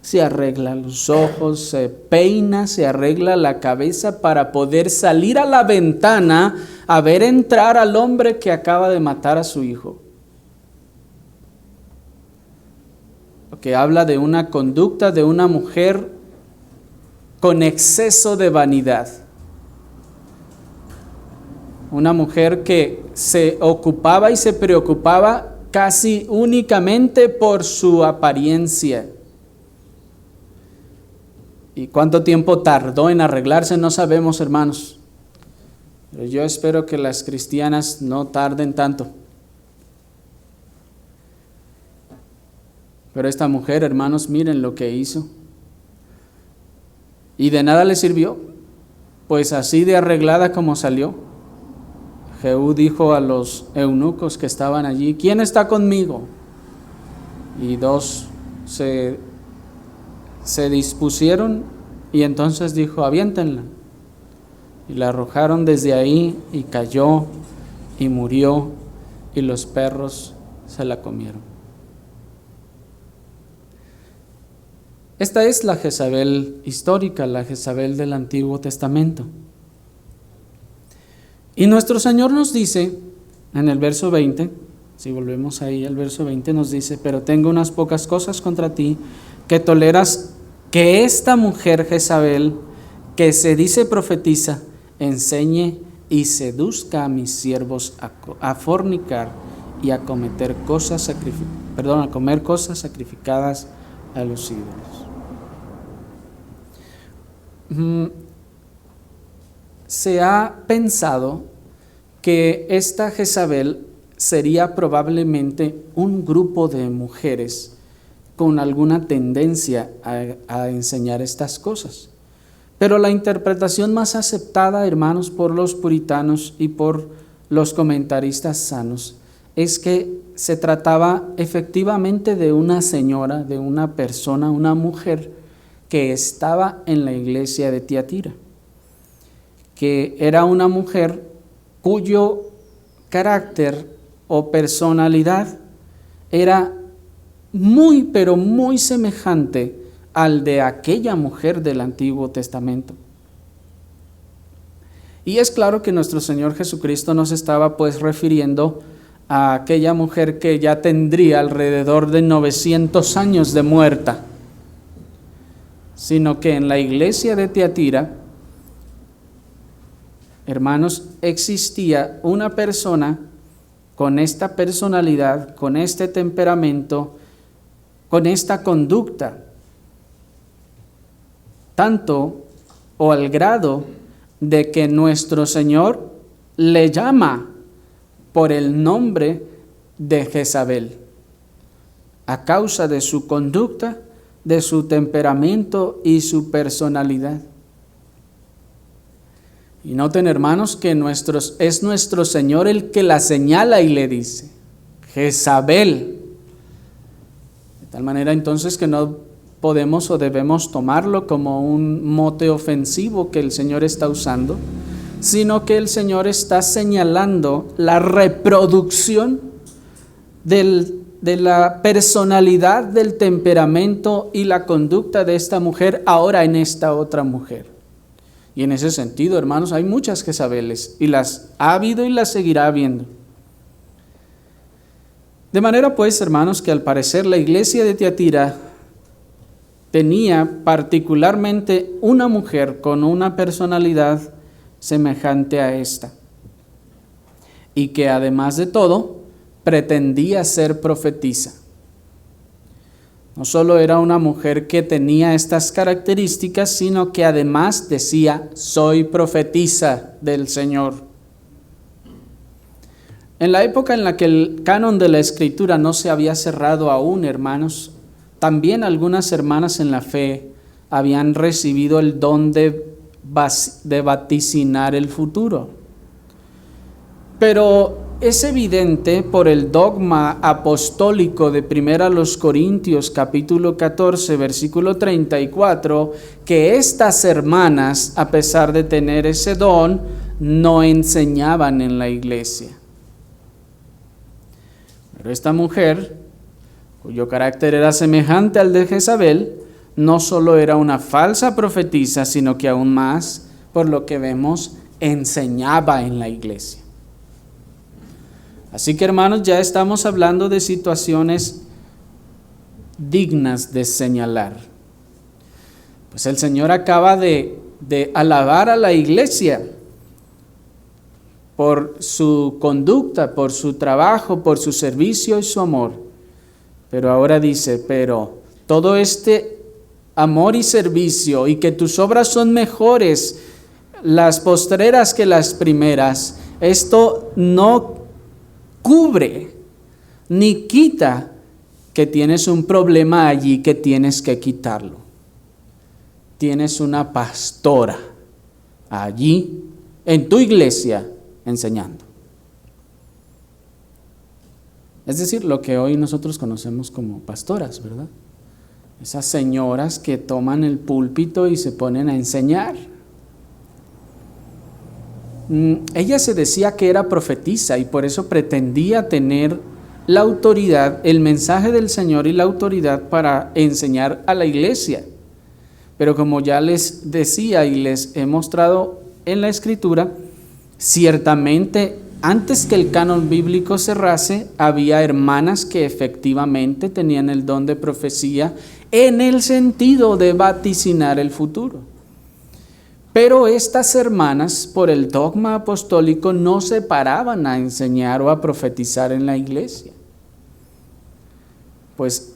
Se arregla los ojos, se peina, se arregla la cabeza para poder salir a la ventana a ver entrar al hombre que acaba de matar a su hijo. Lo que habla de una conducta de una mujer con exceso de vanidad. Una mujer que se ocupaba y se preocupaba casi únicamente por su apariencia. ¿Y cuánto tiempo tardó en arreglarse? No sabemos, hermanos. Pero yo espero que las cristianas no tarden tanto. Pero esta mujer, hermanos, miren lo que hizo. Y de nada le sirvió, pues así de arreglada como salió. Jehú dijo a los eunucos que estaban allí: ¿quién está conmigo? y dos se dispusieron, y entonces dijo: aviéntenla. Y la arrojaron desde ahí y cayó y murió, y los perros se la comieron. Esta es la Jezabel histórica, la Jezabel del Antiguo Testamento. Y nuestro Señor nos dice en el verso 20, si volvemos ahí al verso 20, nos dice: pero tengo unas pocas cosas contra ti, que toleras que esta mujer Jezabel, que se dice profetiza, enseñe y seduzca a mis siervos a fornicar y a comer cosas sacrificadas a los ídolos. Se ha pensado que esta Jezabel sería probablemente un grupo de mujeres con alguna tendencia a enseñar estas cosas. Pero la interpretación más aceptada, hermanos, por los puritanos y por los comentaristas sanos, es que se trataba efectivamente de una señora, de una persona, una mujer que estaba en la iglesia de Tiatira, que era una mujer cuyo carácter o personalidad era muy, pero muy semejante al de aquella mujer del Antiguo Testamento. Y es claro que nuestro Señor Jesucristo no se estaba pues refiriendo a aquella mujer que ya tendría alrededor de 900 años de muerta, sino que en la iglesia de Tiatira, hermanos, existía una persona con esta personalidad, con este temperamento, con esta conducta, tanto o al grado de que nuestro Señor le llama por el nombre de Jezabel, a causa de su conducta, de su temperamento y su personalidad. Y noten, hermanos, que es nuestro Señor el que la señala y le dice: Jezabel. De tal manera entonces que no podemos o debemos tomarlo como un mote ofensivo que el Señor está usando, sino que el Señor está señalando la reproducción de la personalidad, del temperamento y la conducta de esta mujer ahora en esta otra mujer. Y en ese sentido, hermanos, hay muchas Jezabeles, y las ha habido y las seguirá habiendo. De manera pues, hermanos, que al parecer la iglesia de Tiatira tenía particularmente una mujer con una personalidad semejante a esta, y que además de todo pretendía ser profetisa. No solo era una mujer que tenía estas características, sino que además decía: soy profetisa del Señor. En la época en la que el canon de la Escritura no se había cerrado aún, hermanos, también algunas hermanas en la fe habían recibido el don de vaticinar el futuro. Pero es evidente por el dogma apostólico de 1 Corintios capítulo 14 versículo 34 que estas hermanas, a pesar de tener ese don, no enseñaban en la iglesia. Pero esta mujer, cuyo carácter era semejante al de Jezabel, no solo era una falsa profetisa, sino que aún más, por lo que vemos, enseñaba en la iglesia. Así que, hermanos, ya estamos hablando de situaciones dignas de señalar. Pues el Señor acaba de alabar a la iglesia por su conducta, por su trabajo, por su servicio y su amor. Pero ahora dice: pero todo este amor y servicio, y que tus obras son mejores las postreras que las primeras, esto no cubre ni quita que tienes un problema allí que tienes que quitarlo. Tienes una pastora allí en tu iglesia enseñando. Es decir, lo que hoy nosotros conocemos como pastoras, ¿verdad? Esas señoras que toman el púlpito y se ponen a enseñar. Ella se decía que era profetisa y por eso pretendía tener la autoridad, el mensaje del Señor y la autoridad para enseñar a la iglesia. Pero como ya les decía y les he mostrado en la Escritura, ciertamente antes que el canon bíblico cerrase, había hermanas que efectivamente tenían el don de profecía en el sentido de vaticinar el futuro. Pero estas hermanas, por el dogma apostólico, no se paraban a enseñar o a profetizar en la iglesia. Pues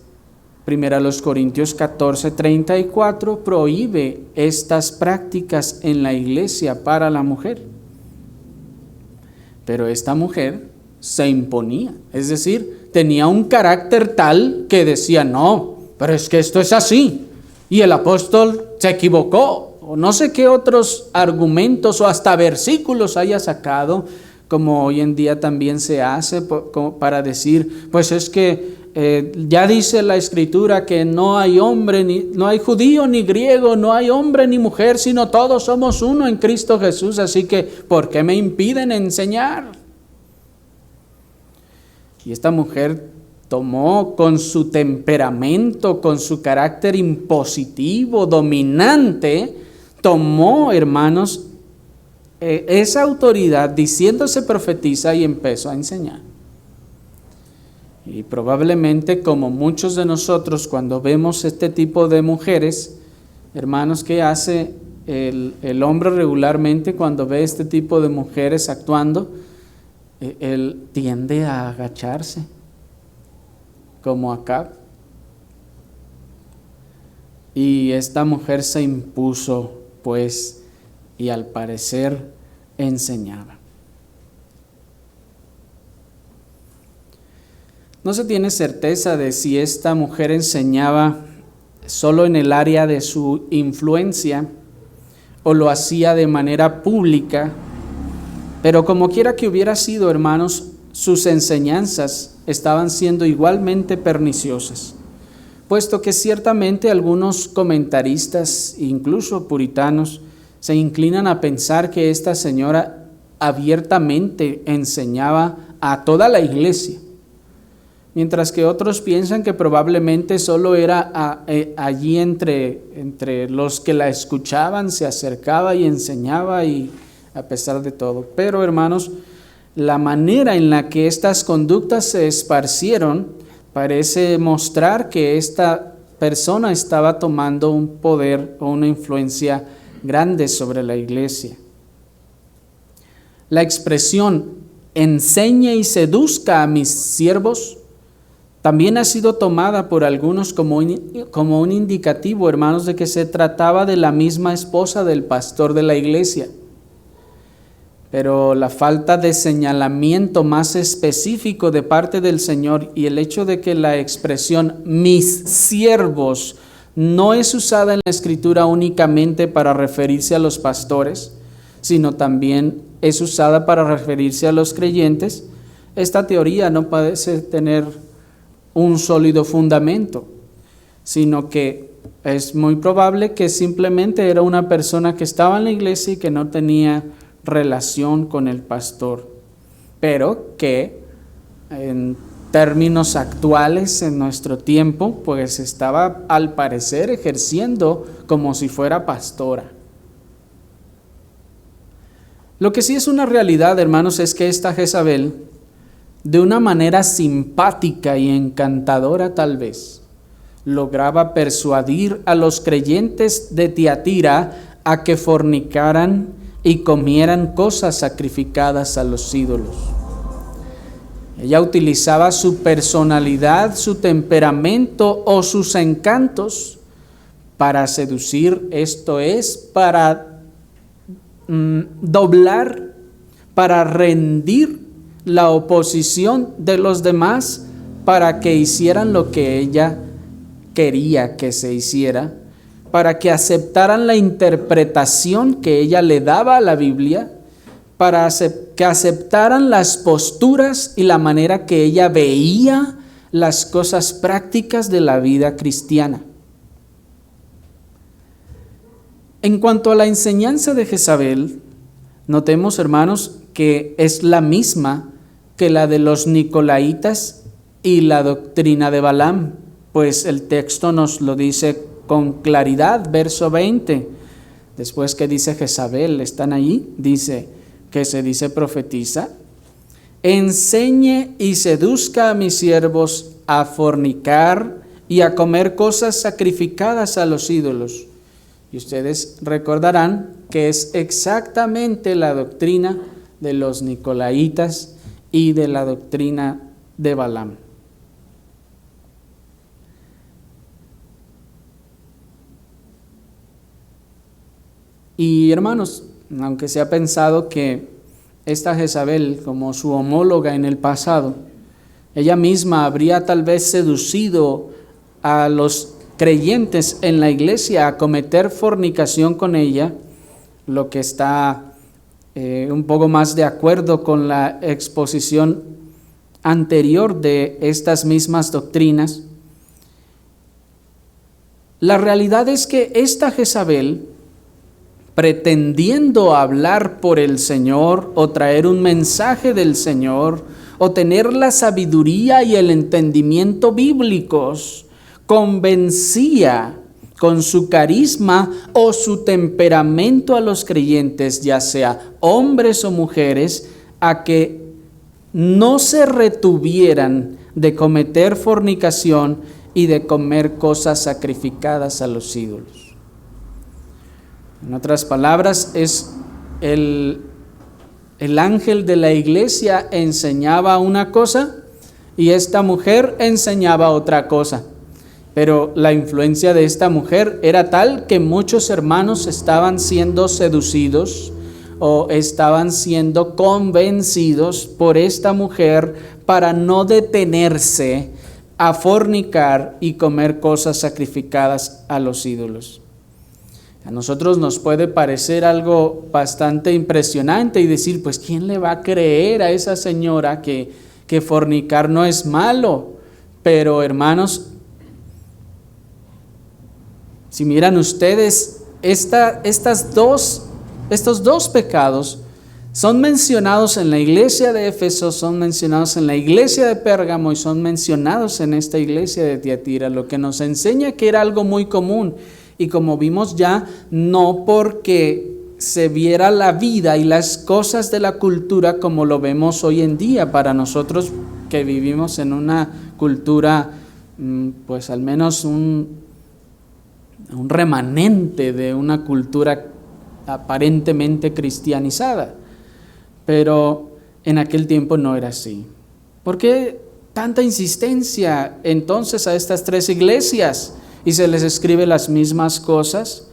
1 Corintios 14:34 prohíbe estas prácticas en la iglesia para la mujer. Pero esta mujer se imponía, es decir, tenía un carácter tal que decía, no, pero es que esto es así, y el apóstol se equivocó, o no sé qué otros argumentos o hasta versículos haya sacado, como hoy en día también se hace para decir, pues es que ya dice la Escritura que no hay hombre, no hay judío ni griego, no hay hombre ni mujer, sino todos somos uno en Cristo Jesús, así que ¿por qué me impiden enseñar? Y esta mujer tomó con su temperamento, con su carácter impositivo, dominante, tomó, hermanos, esa autoridad diciéndose profetiza y empezó a enseñar. Y probablemente como muchos de nosotros cuando vemos este tipo de mujeres, hermanos, ¿qué hace el hombre regularmente cuando ve este tipo de mujeres actuando? Él tiende a agacharse, como Acab. Y esta mujer se impuso, pues, y al parecer enseñaba. No se tiene certeza de si esta mujer enseñaba solo en el área de su influencia o lo hacía de manera pública, pero como quiera que hubiera sido, hermanos, sus enseñanzas estaban siendo igualmente perniciosas, puesto que ciertamente algunos comentaristas, incluso puritanos, se inclinan a pensar que esta señora abiertamente enseñaba a toda la iglesia, mientras que otros piensan que probablemente solo era allí entre los que la escuchaban, se acercaba y enseñaba, y a pesar de todo. Pero, hermanos, la manera en la que estas conductas se esparcieron parece mostrar que esta persona estaba tomando un poder o una influencia grande sobre la iglesia. La expresión enseñe y seduzca a mis siervos también ha sido tomada por algunos como un indicativo, hermanos, de que se trataba de la misma esposa del pastor de la iglesia. Pero la falta de señalamiento más específico de parte del Señor y el hecho de que la expresión mis siervos no es usada en la Escritura únicamente para referirse a los pastores, sino también es usada para referirse a los creyentes, esta teoría no parece tener un sólido fundamento, sino que es muy probable que simplemente era una persona que estaba en la iglesia y que no tenía relación con el pastor, pero que en términos actuales en nuestro tiempo, pues estaba al parecer ejerciendo como si fuera pastora. Lo que sí es una realidad, hermanos, es que esta Jezabel, de una manera simpática y encantadora tal vez, lograba persuadir a los creyentes de Tiatira a que fornicaran y comieran cosas sacrificadas a los ídolos. Ella utilizaba su personalidad, su temperamento o sus encantos para seducir, esto es, para doblar, para rendir la oposición de los demás para que hicieran lo que ella quería que se hiciera, para que aceptaran la interpretación que ella le daba a la Biblia, para que aceptaran las posturas y la manera que ella veía las cosas prácticas de la vida cristiana. En cuanto a la enseñanza de Jezabel, notemos, hermanos, que es la misma que la de los Nicolaitas y la doctrina de Balaam, pues el texto nos lo dice con claridad, verso 20. Después que dice Jezabel, ¿están allí? Dice que se dice profetiza: enseñe y seduzca a mis siervos a fornicar y a comer cosas sacrificadas a los ídolos. Y ustedes recordarán que es exactamente la doctrina de los Nicolaitas y de la doctrina de Balaam. Y hermanos, aunque se ha pensado que esta Jezabel, como su homóloga en el pasado, ella misma habría tal vez seducido a los creyentes en la iglesia a cometer fornicación con ella, lo que está un poco más de acuerdo con la exposición anterior de estas mismas doctrinas. La realidad es que esta Jezabel, pretendiendo hablar por el Señor o traer un mensaje del Señor o tener la sabiduría y el entendimiento bíblicos, convencía con su carisma o su temperamento a los creyentes, ya sea hombres o mujeres, a que no se retuvieran de cometer fornicación y de comer cosas sacrificadas a los ídolos. En otras palabras, es el ángel de la iglesia enseñaba una cosa y esta mujer enseñaba otra cosa. Pero la influencia de esta mujer era tal que muchos hermanos estaban siendo seducidos o estaban siendo convencidos por esta mujer para no detenerse a fornicar y comer cosas sacrificadas a los ídolos. A nosotros nos puede parecer algo bastante impresionante y decir, pues ¿quién le va a creer a esa señora que fornicar no es malo? Pero hermanos, si miran ustedes, estos dos pecados son mencionados en la iglesia de Éfeso, son mencionados en la iglesia de Pérgamo y son mencionados en esta iglesia de Tiatira, lo que nos enseña que era algo muy común. Y como vimos ya, no porque se viera la vida y las cosas de la cultura como lo vemos hoy en día para nosotros que vivimos en una cultura, pues al menos un remanente de una cultura aparentemente cristianizada. Pero en aquel tiempo no era así. ¿Por qué tanta insistencia entonces a estas tres iglesias? Y se les escribe las mismas cosas,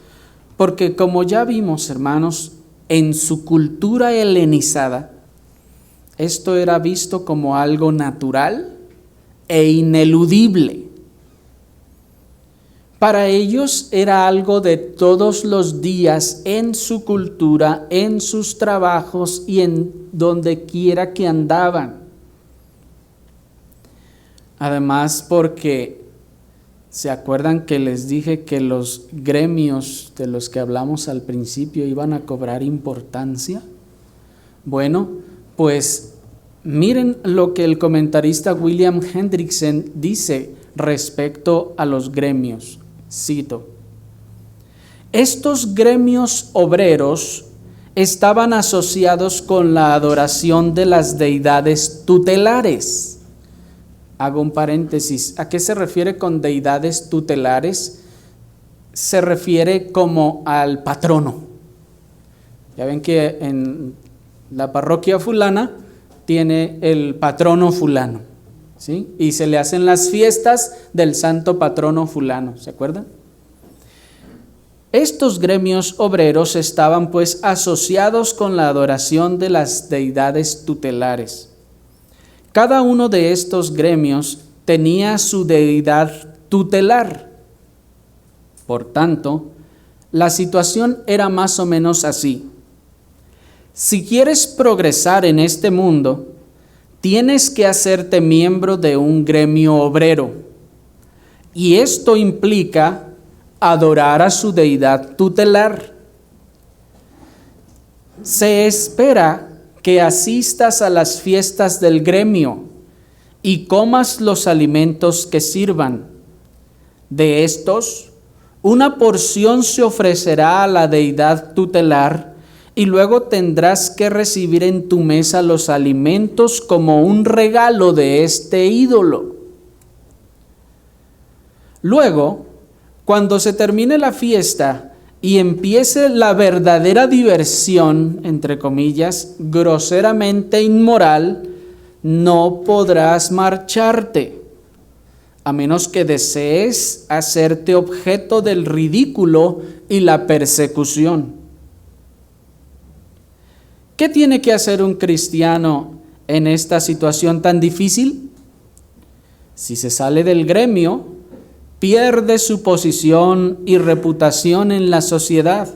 porque como ya vimos, hermanos, en su cultura helenizada, esto era visto como algo natural e ineludible. Para ellos era algo de todos los días en su cultura, en sus trabajos y en donde quiera que andaban. Además, porque ¿se acuerdan que les dije que los gremios de los que hablamos al principio iban a cobrar importancia? Bueno, pues miren lo que el comentarista William Hendrickson dice respecto a los gremios. Cito: estos gremios obreros estaban asociados con la adoración de las deidades tutelares. Hago un paréntesis. ¿A qué se refiere con deidades tutelares? Se refiere como al patrono. Ya ven que en la parroquia fulana tiene el patrono fulano, ¿sí? Y se le hacen las fiestas del santo patrono fulano, ¿se acuerdan? Estos gremios obreros estaban pues asociados con la adoración de las deidades tutelares. Cada uno de estos gremios tenía su deidad tutelar. Por tanto, la situación era más o menos así. Si quieres progresar en este mundo, tienes que hacerte miembro de un gremio obrero. Y esto implica adorar a su deidad tutelar. Se espera que asistas a las fiestas del gremio y comas los alimentos que sirvan. De estos, una porción se ofrecerá a la deidad tutelar y luego tendrás que recibir en tu mesa los alimentos como un regalo de este ídolo. Luego, cuando se termine la fiesta y empiece la verdadera diversión, entre comillas, groseramente inmoral, no podrás marcharte, a menos que desees hacerte objeto del ridículo y la persecución. ¿Qué tiene que hacer un cristiano en esta situación tan difícil? Si se sale del gremio, pierde su posición y reputación en la sociedad.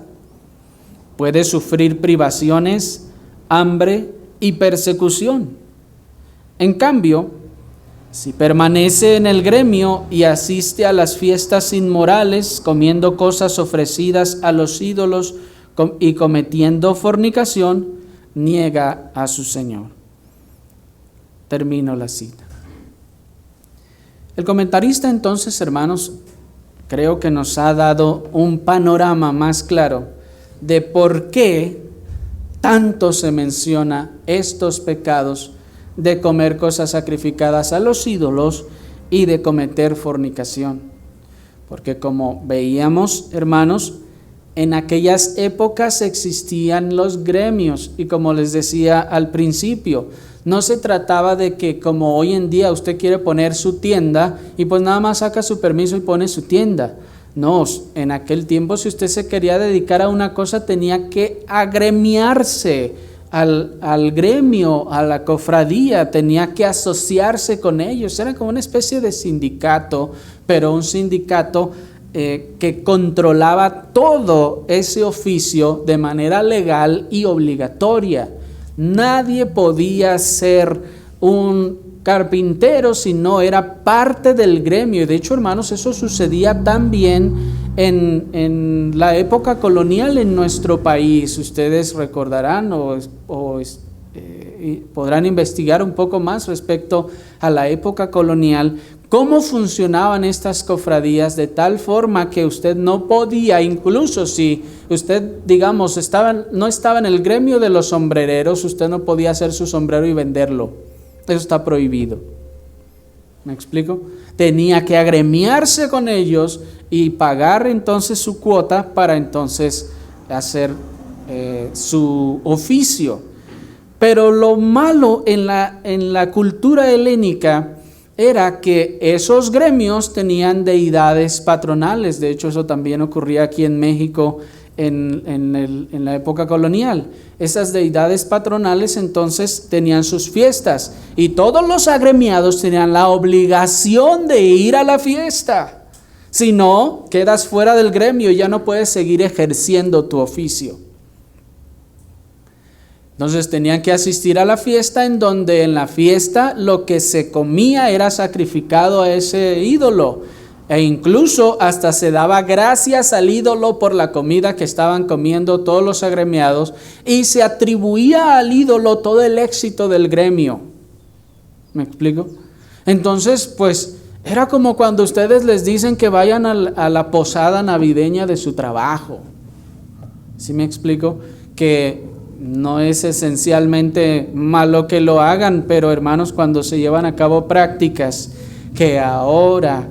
Puede sufrir privaciones, hambre y persecución. En cambio, si permanece en el gremio y asiste a las fiestas inmorales, comiendo cosas ofrecidas a los ídolos y cometiendo fornicación, niega a su Señor. Termino la cita. El comentarista entonces, hermanos, creo que nos ha dado un panorama más claro de por qué tanto se menciona estos pecados de comer cosas sacrificadas a los ídolos y de cometer fornicación. Porque como veíamos, hermanos, en aquellas épocas existían los gremios y como les decía al principio, no se trataba de que como hoy en día usted quiere poner su tienda y pues nada más saca su permiso y pone su tienda. No, en aquel tiempo si usted se quería dedicar a una cosa tenía que agremiarse al gremio, a la cofradía, tenía que asociarse con ellos. Era como una especie de sindicato, pero un sindicato que controlaba todo ese oficio de manera legal y obligatoria. Nadie podía ser un carpintero si no era parte del gremio. De hecho, hermanos, eso sucedía también en la época colonial en nuestro país. Ustedes recordarán o podrán investigar un poco más respecto a la época colonial, cómo funcionaban estas cofradías de tal forma que usted no podía, incluso si usted, digamos, no estaba en el gremio de los sombrereros, usted no podía hacer su sombrero y venderlo. Eso está prohibido. ¿Me explico? Tenía que agremiarse con ellos y pagar entonces su cuota para entonces hacer su oficio. Pero lo malo en la cultura helénica era que esos gremios tenían deidades patronales. De hecho, eso también ocurría aquí en México en la época colonial. Esas deidades patronales entonces tenían sus fiestas y todos los agremiados tenían la obligación de ir a la fiesta. Si no, quedas fuera del gremio y ya no puedes seguir ejerciendo tu oficio. Entonces tenían que asistir a la fiesta, en donde en la fiesta lo que se comía era sacrificado a ese ídolo, e incluso hasta se daba gracias al ídolo por la comida que estaban comiendo todos los agremiados, y se atribuía al ídolo todo el éxito del gremio. ¿Me explico? Entonces, pues era como cuando ustedes les dicen que vayan a la posada navideña de su trabajo. ¿Sí me explico? Que no es esencialmente malo que lo hagan, pero hermanos, cuando se llevan a cabo prácticas que ahora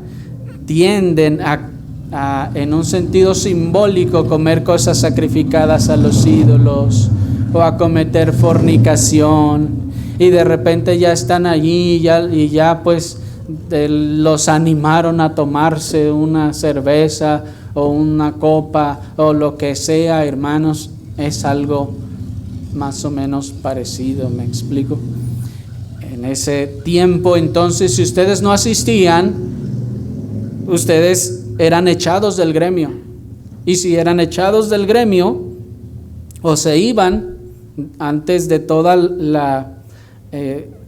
tienden a en un sentido simbólico, comer cosas sacrificadas a los ídolos o a cometer fornicación, y de repente ya están allí y ya pues los animaron a tomarse una cerveza o una copa o lo que sea, hermanos, es algo más o menos parecido. ¿Me explico? En ese tiempo entonces, si ustedes no asistían, ustedes eran echados del gremio, y si eran echados del gremio o se iban, antes de toda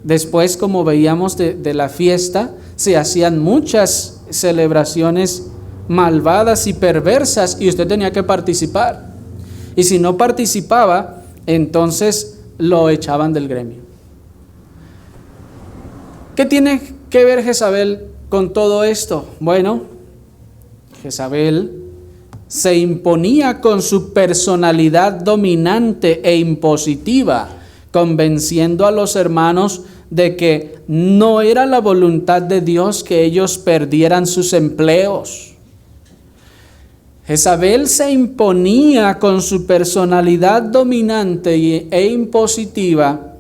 después, como veíamos de la fiesta, se hacían muchas celebraciones malvadas y perversas y usted tenía que participar. Y si no participaba, entonces lo echaban del gremio. ¿Qué tiene que ver Jezabel con todo esto? Bueno, Jezabel se imponía con su personalidad dominante e impositiva, convenciendo a los hermanos de que no era la voluntad de Dios que ellos perdieran sus empleos. Jezabel se imponía con su personalidad dominante e impositiva,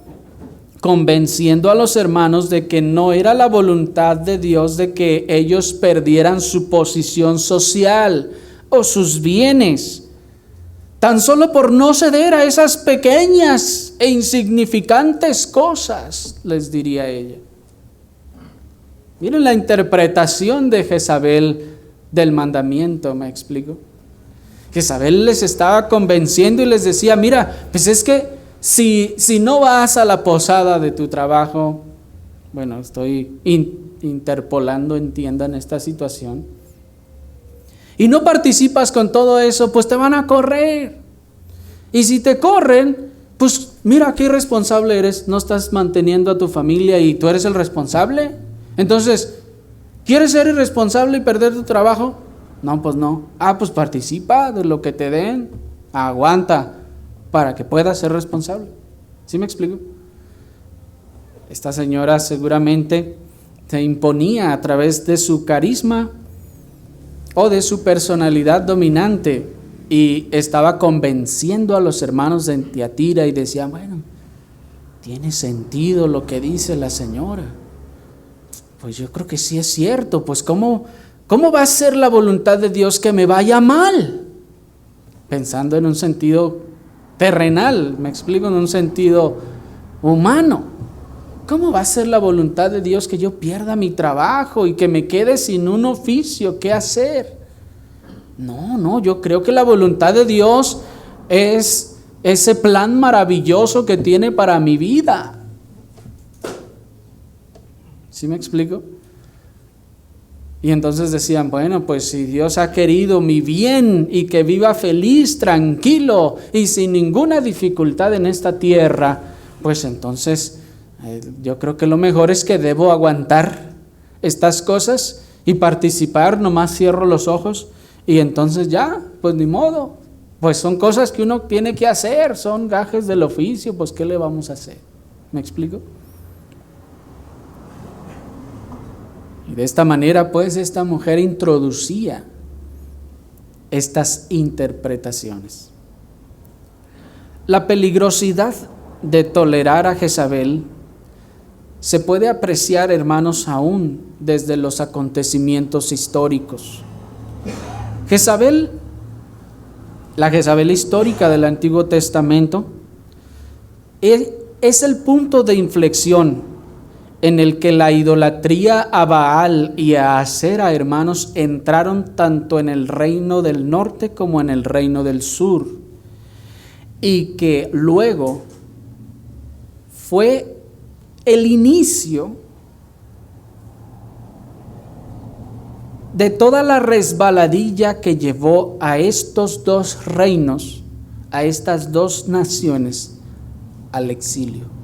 convenciendo a los hermanos de que no era la voluntad de Dios de que ellos perdieran su posición social o sus bienes, tan solo por no ceder a esas pequeñas e insignificantes cosas, les diría ella. Miren la interpretación de Jezabel del mandamiento, ¿me explico? Jezabel les estaba convenciendo y les decía, mira, pues es que si no vas a la posada de tu trabajo, bueno, estoy interpolando, entiendan esta situación, y no participas con todo eso, pues te van a correr. Y si te corren, pues mira qué irresponsable eres, no estás manteniendo a tu familia y tú eres el responsable. Entonces, ¿quieres ser irresponsable y perder tu trabajo? No, pues no. Pues participa de lo que te den, aguanta para que puedas ser responsable. ¿Sí me explico? Esta señora seguramente se imponía a través de su carisma o de su personalidad dominante y estaba convenciendo a los hermanos de Tiatira y decía, bueno, tiene sentido lo que dice la señora. Pues yo creo que sí es cierto, pues ¿cómo va a ser la voluntad de Dios que me vaya mal? Pensando en un sentido terrenal, me explico, en un sentido humano. ¿Cómo va a ser la voluntad de Dios que yo pierda mi trabajo y que me quede sin un oficio? ¿Qué hacer? No, yo creo que la voluntad de Dios es ese plan maravilloso que tiene para mi vida. ¿Sí me explico? Y entonces decían, bueno, pues si Dios ha querido mi bien y que viva feliz, tranquilo y sin ninguna dificultad en esta tierra, pues entonces yo creo que lo mejor es que debo aguantar estas cosas y participar, nomás cierro los ojos y entonces ya, pues ni modo, pues son cosas que uno tiene que hacer, son gajes del oficio, pues ¿qué le vamos a hacer? ¿Me explico? Y de esta manera, pues, esta mujer introducía estas interpretaciones. La peligrosidad de tolerar a Jezabel se puede apreciar, hermanos, aún desde los acontecimientos históricos. La Jezabel histórica del Antiguo Testamento es el punto de inflexión en el que la idolatría a Baal y a Asera, hermanos, entraron tanto en el reino del norte como en el reino del sur, y que luego fue el inicio de toda la resbaladilla que llevó a estos dos reinos, a estas dos naciones, al exilio.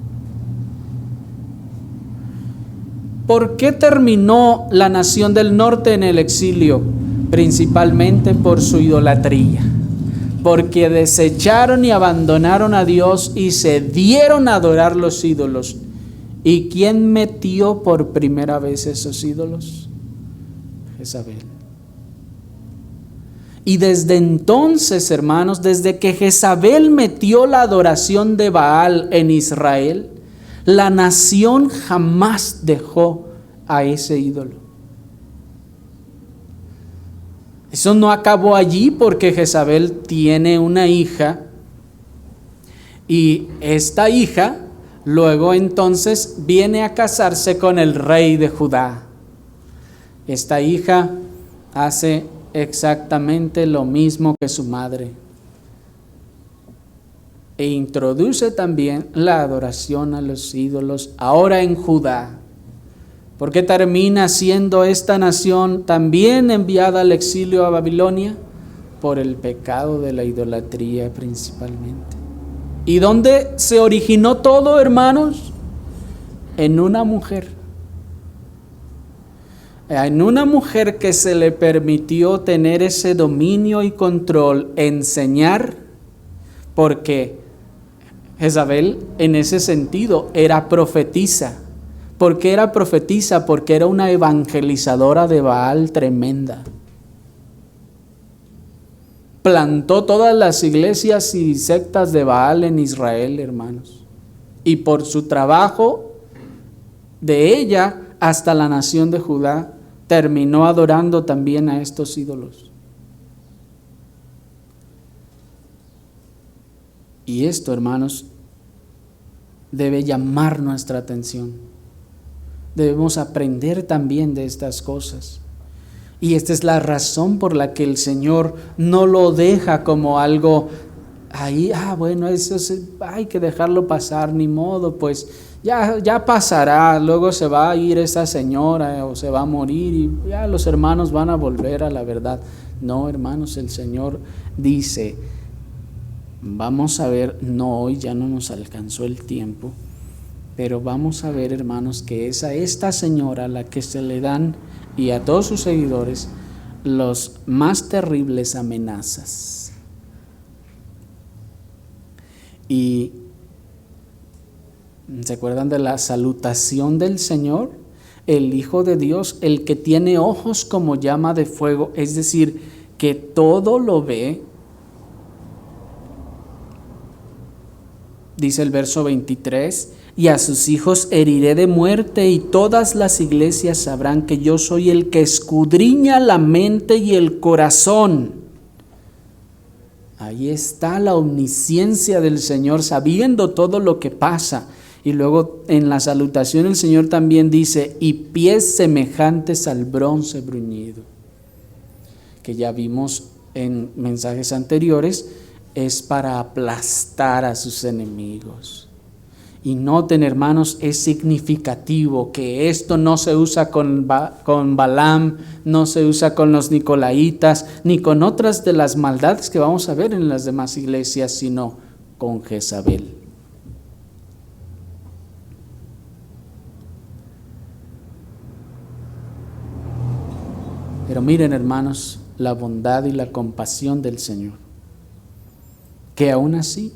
¿Por qué terminó la nación del norte en el exilio? Principalmente por su idolatría, porque desecharon y abandonaron a Dios y se dieron a adorar los ídolos. ¿Y quién metió por primera vez esos ídolos? Jezabel. Y desde entonces, hermanos, desde que Jezabel metió la adoración de Baal en Israel, la nación jamás dejó a ese ídolo. Eso no acabó allí, porque Jezabel tiene una hija y esta hija luego entonces viene a casarse con el rey de Judá. Esta hija hace exactamente lo mismo que su madre. e introduce también la adoración a los ídolos ahora en Judá. ¿Por qué termina siendo esta nación también enviada al exilio a Babilonia? Por el pecado de la idolatría principalmente. ¿Y dónde se originó todo, hermanos? En una mujer. En una mujer que se le permitió tener ese dominio y control, enseñar, porque Jezabel en ese sentido era profetisa. ¿Por qué era profetisa? Porque era una evangelizadora de Baal tremenda. Plantó todas las iglesias y sectas de Baal en Israel, hermanos. Y por su trabajo de ella hasta la nación de Judá, terminó adorando también a estos ídolos. Y esto, hermanos, debe llamar nuestra atención. Debemos aprender también de estas cosas. Y esta es la razón por la que el Señor no lo deja como algo ahí, bueno, eso hay que dejarlo pasar, ni modo, pues ya pasará, luego se va a ir esa señora o se va a morir y ya los hermanos van a volver a la verdad. No, hermanos, el Señor dice, vamos a ver, no hoy, ya no nos alcanzó el tiempo, pero vamos a ver, hermanos, que es a esta señora a la que se le dan y a todos sus seguidores los más terribles amenazas. Y ¿se acuerdan de la salutación del Señor? El Hijo de Dios, el que tiene ojos como llama de fuego, es decir, que todo lo ve. Dice el verso 23, y a sus hijos heriré de muerte, y todas las iglesias sabrán que yo soy el que escudriña la mente y el corazón. Ahí está la omnisciencia del Señor, sabiendo todo lo que pasa. Y luego en la salutación el Señor también dice, y pies semejantes al bronce bruñido, que ya vimos en mensajes anteriores, es para aplastar a sus enemigos. Y noten, hermanos, es significativo que esto no se usa con Balaam, no se usa con los nicolaitas, ni con otras de las maldades que vamos a ver en las demás iglesias, sino con Jezabel. Pero miren, hermanos, la bondad y la compasión del Señor, que aún así,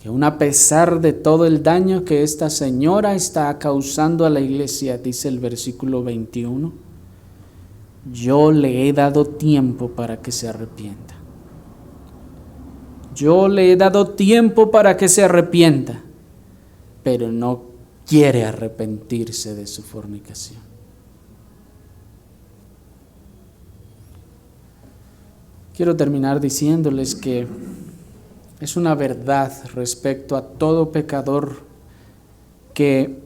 que aún a pesar de todo el daño que esta señora está causando a la iglesia, dice el versículo 21, yo le he dado tiempo para que se arrepienta. Yo le he dado tiempo para que se arrepienta, pero no quiere arrepentirse de su fornicación. Quiero terminar diciéndoles que es una verdad respecto a todo pecador que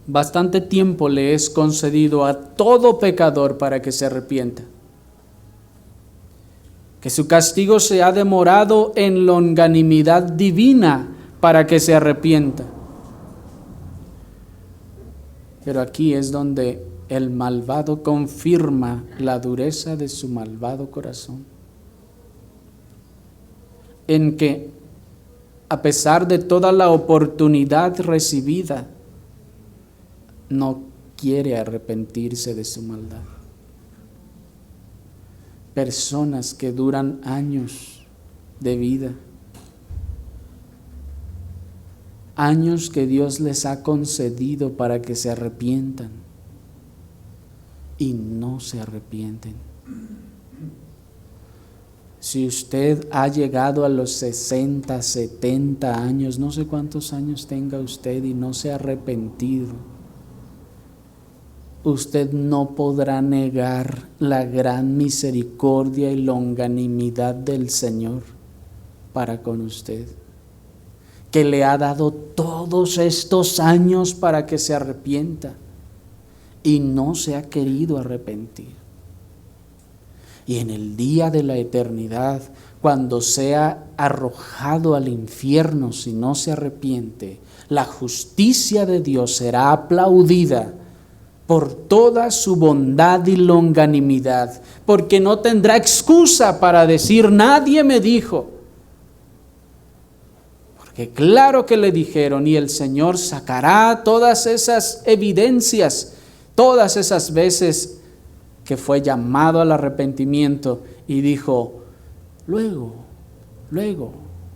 bastante tiempo le es concedido a todo pecador para que se arrepienta. Que su castigo se ha demorado en longanimidad divina para que se arrepienta. Pero aquí es donde el malvado confirma la dureza de su malvado corazón, en que a pesar de toda la oportunidad recibida, no quiere arrepentirse de su maldad. Personas que duran años de vida, años que Dios les ha concedido para que se arrepientan, y no se arrepienten. Si usted ha llegado a los 60, 70 años, no sé cuántos años tenga usted y no se ha arrepentido, usted no podrá negar la gran misericordia y longanimidad del Señor para con usted, que le ha dado todos estos años para que se arrepienta y no se ha querido arrepentir. Y en el día de la eternidad, cuando sea arrojado al infierno si no se arrepiente, la justicia de Dios será aplaudida por toda su bondad y longanimidad, porque no tendrá excusa para decir nadie me dijo. Porque claro que le dijeron, y el Señor sacará todas esas evidencias, todas esas veces que fue llamado al arrepentimiento y dijo, luego,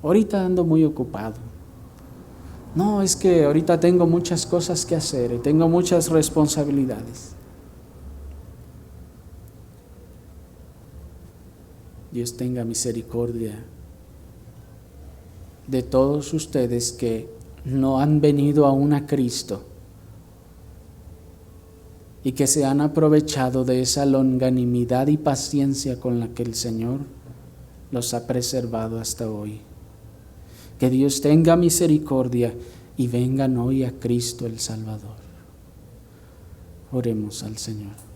ahorita ando muy ocupado. No, es que ahorita tengo muchas cosas que hacer y tengo muchas responsabilidades. Dios tenga misericordia de todos ustedes que no han venido aún a Cristo y que se han aprovechado de esa longanimidad y paciencia con la que el Señor los ha preservado hasta hoy. Que Dios tenga misericordia y vengan hoy a Cristo el Salvador. Oremos al Señor.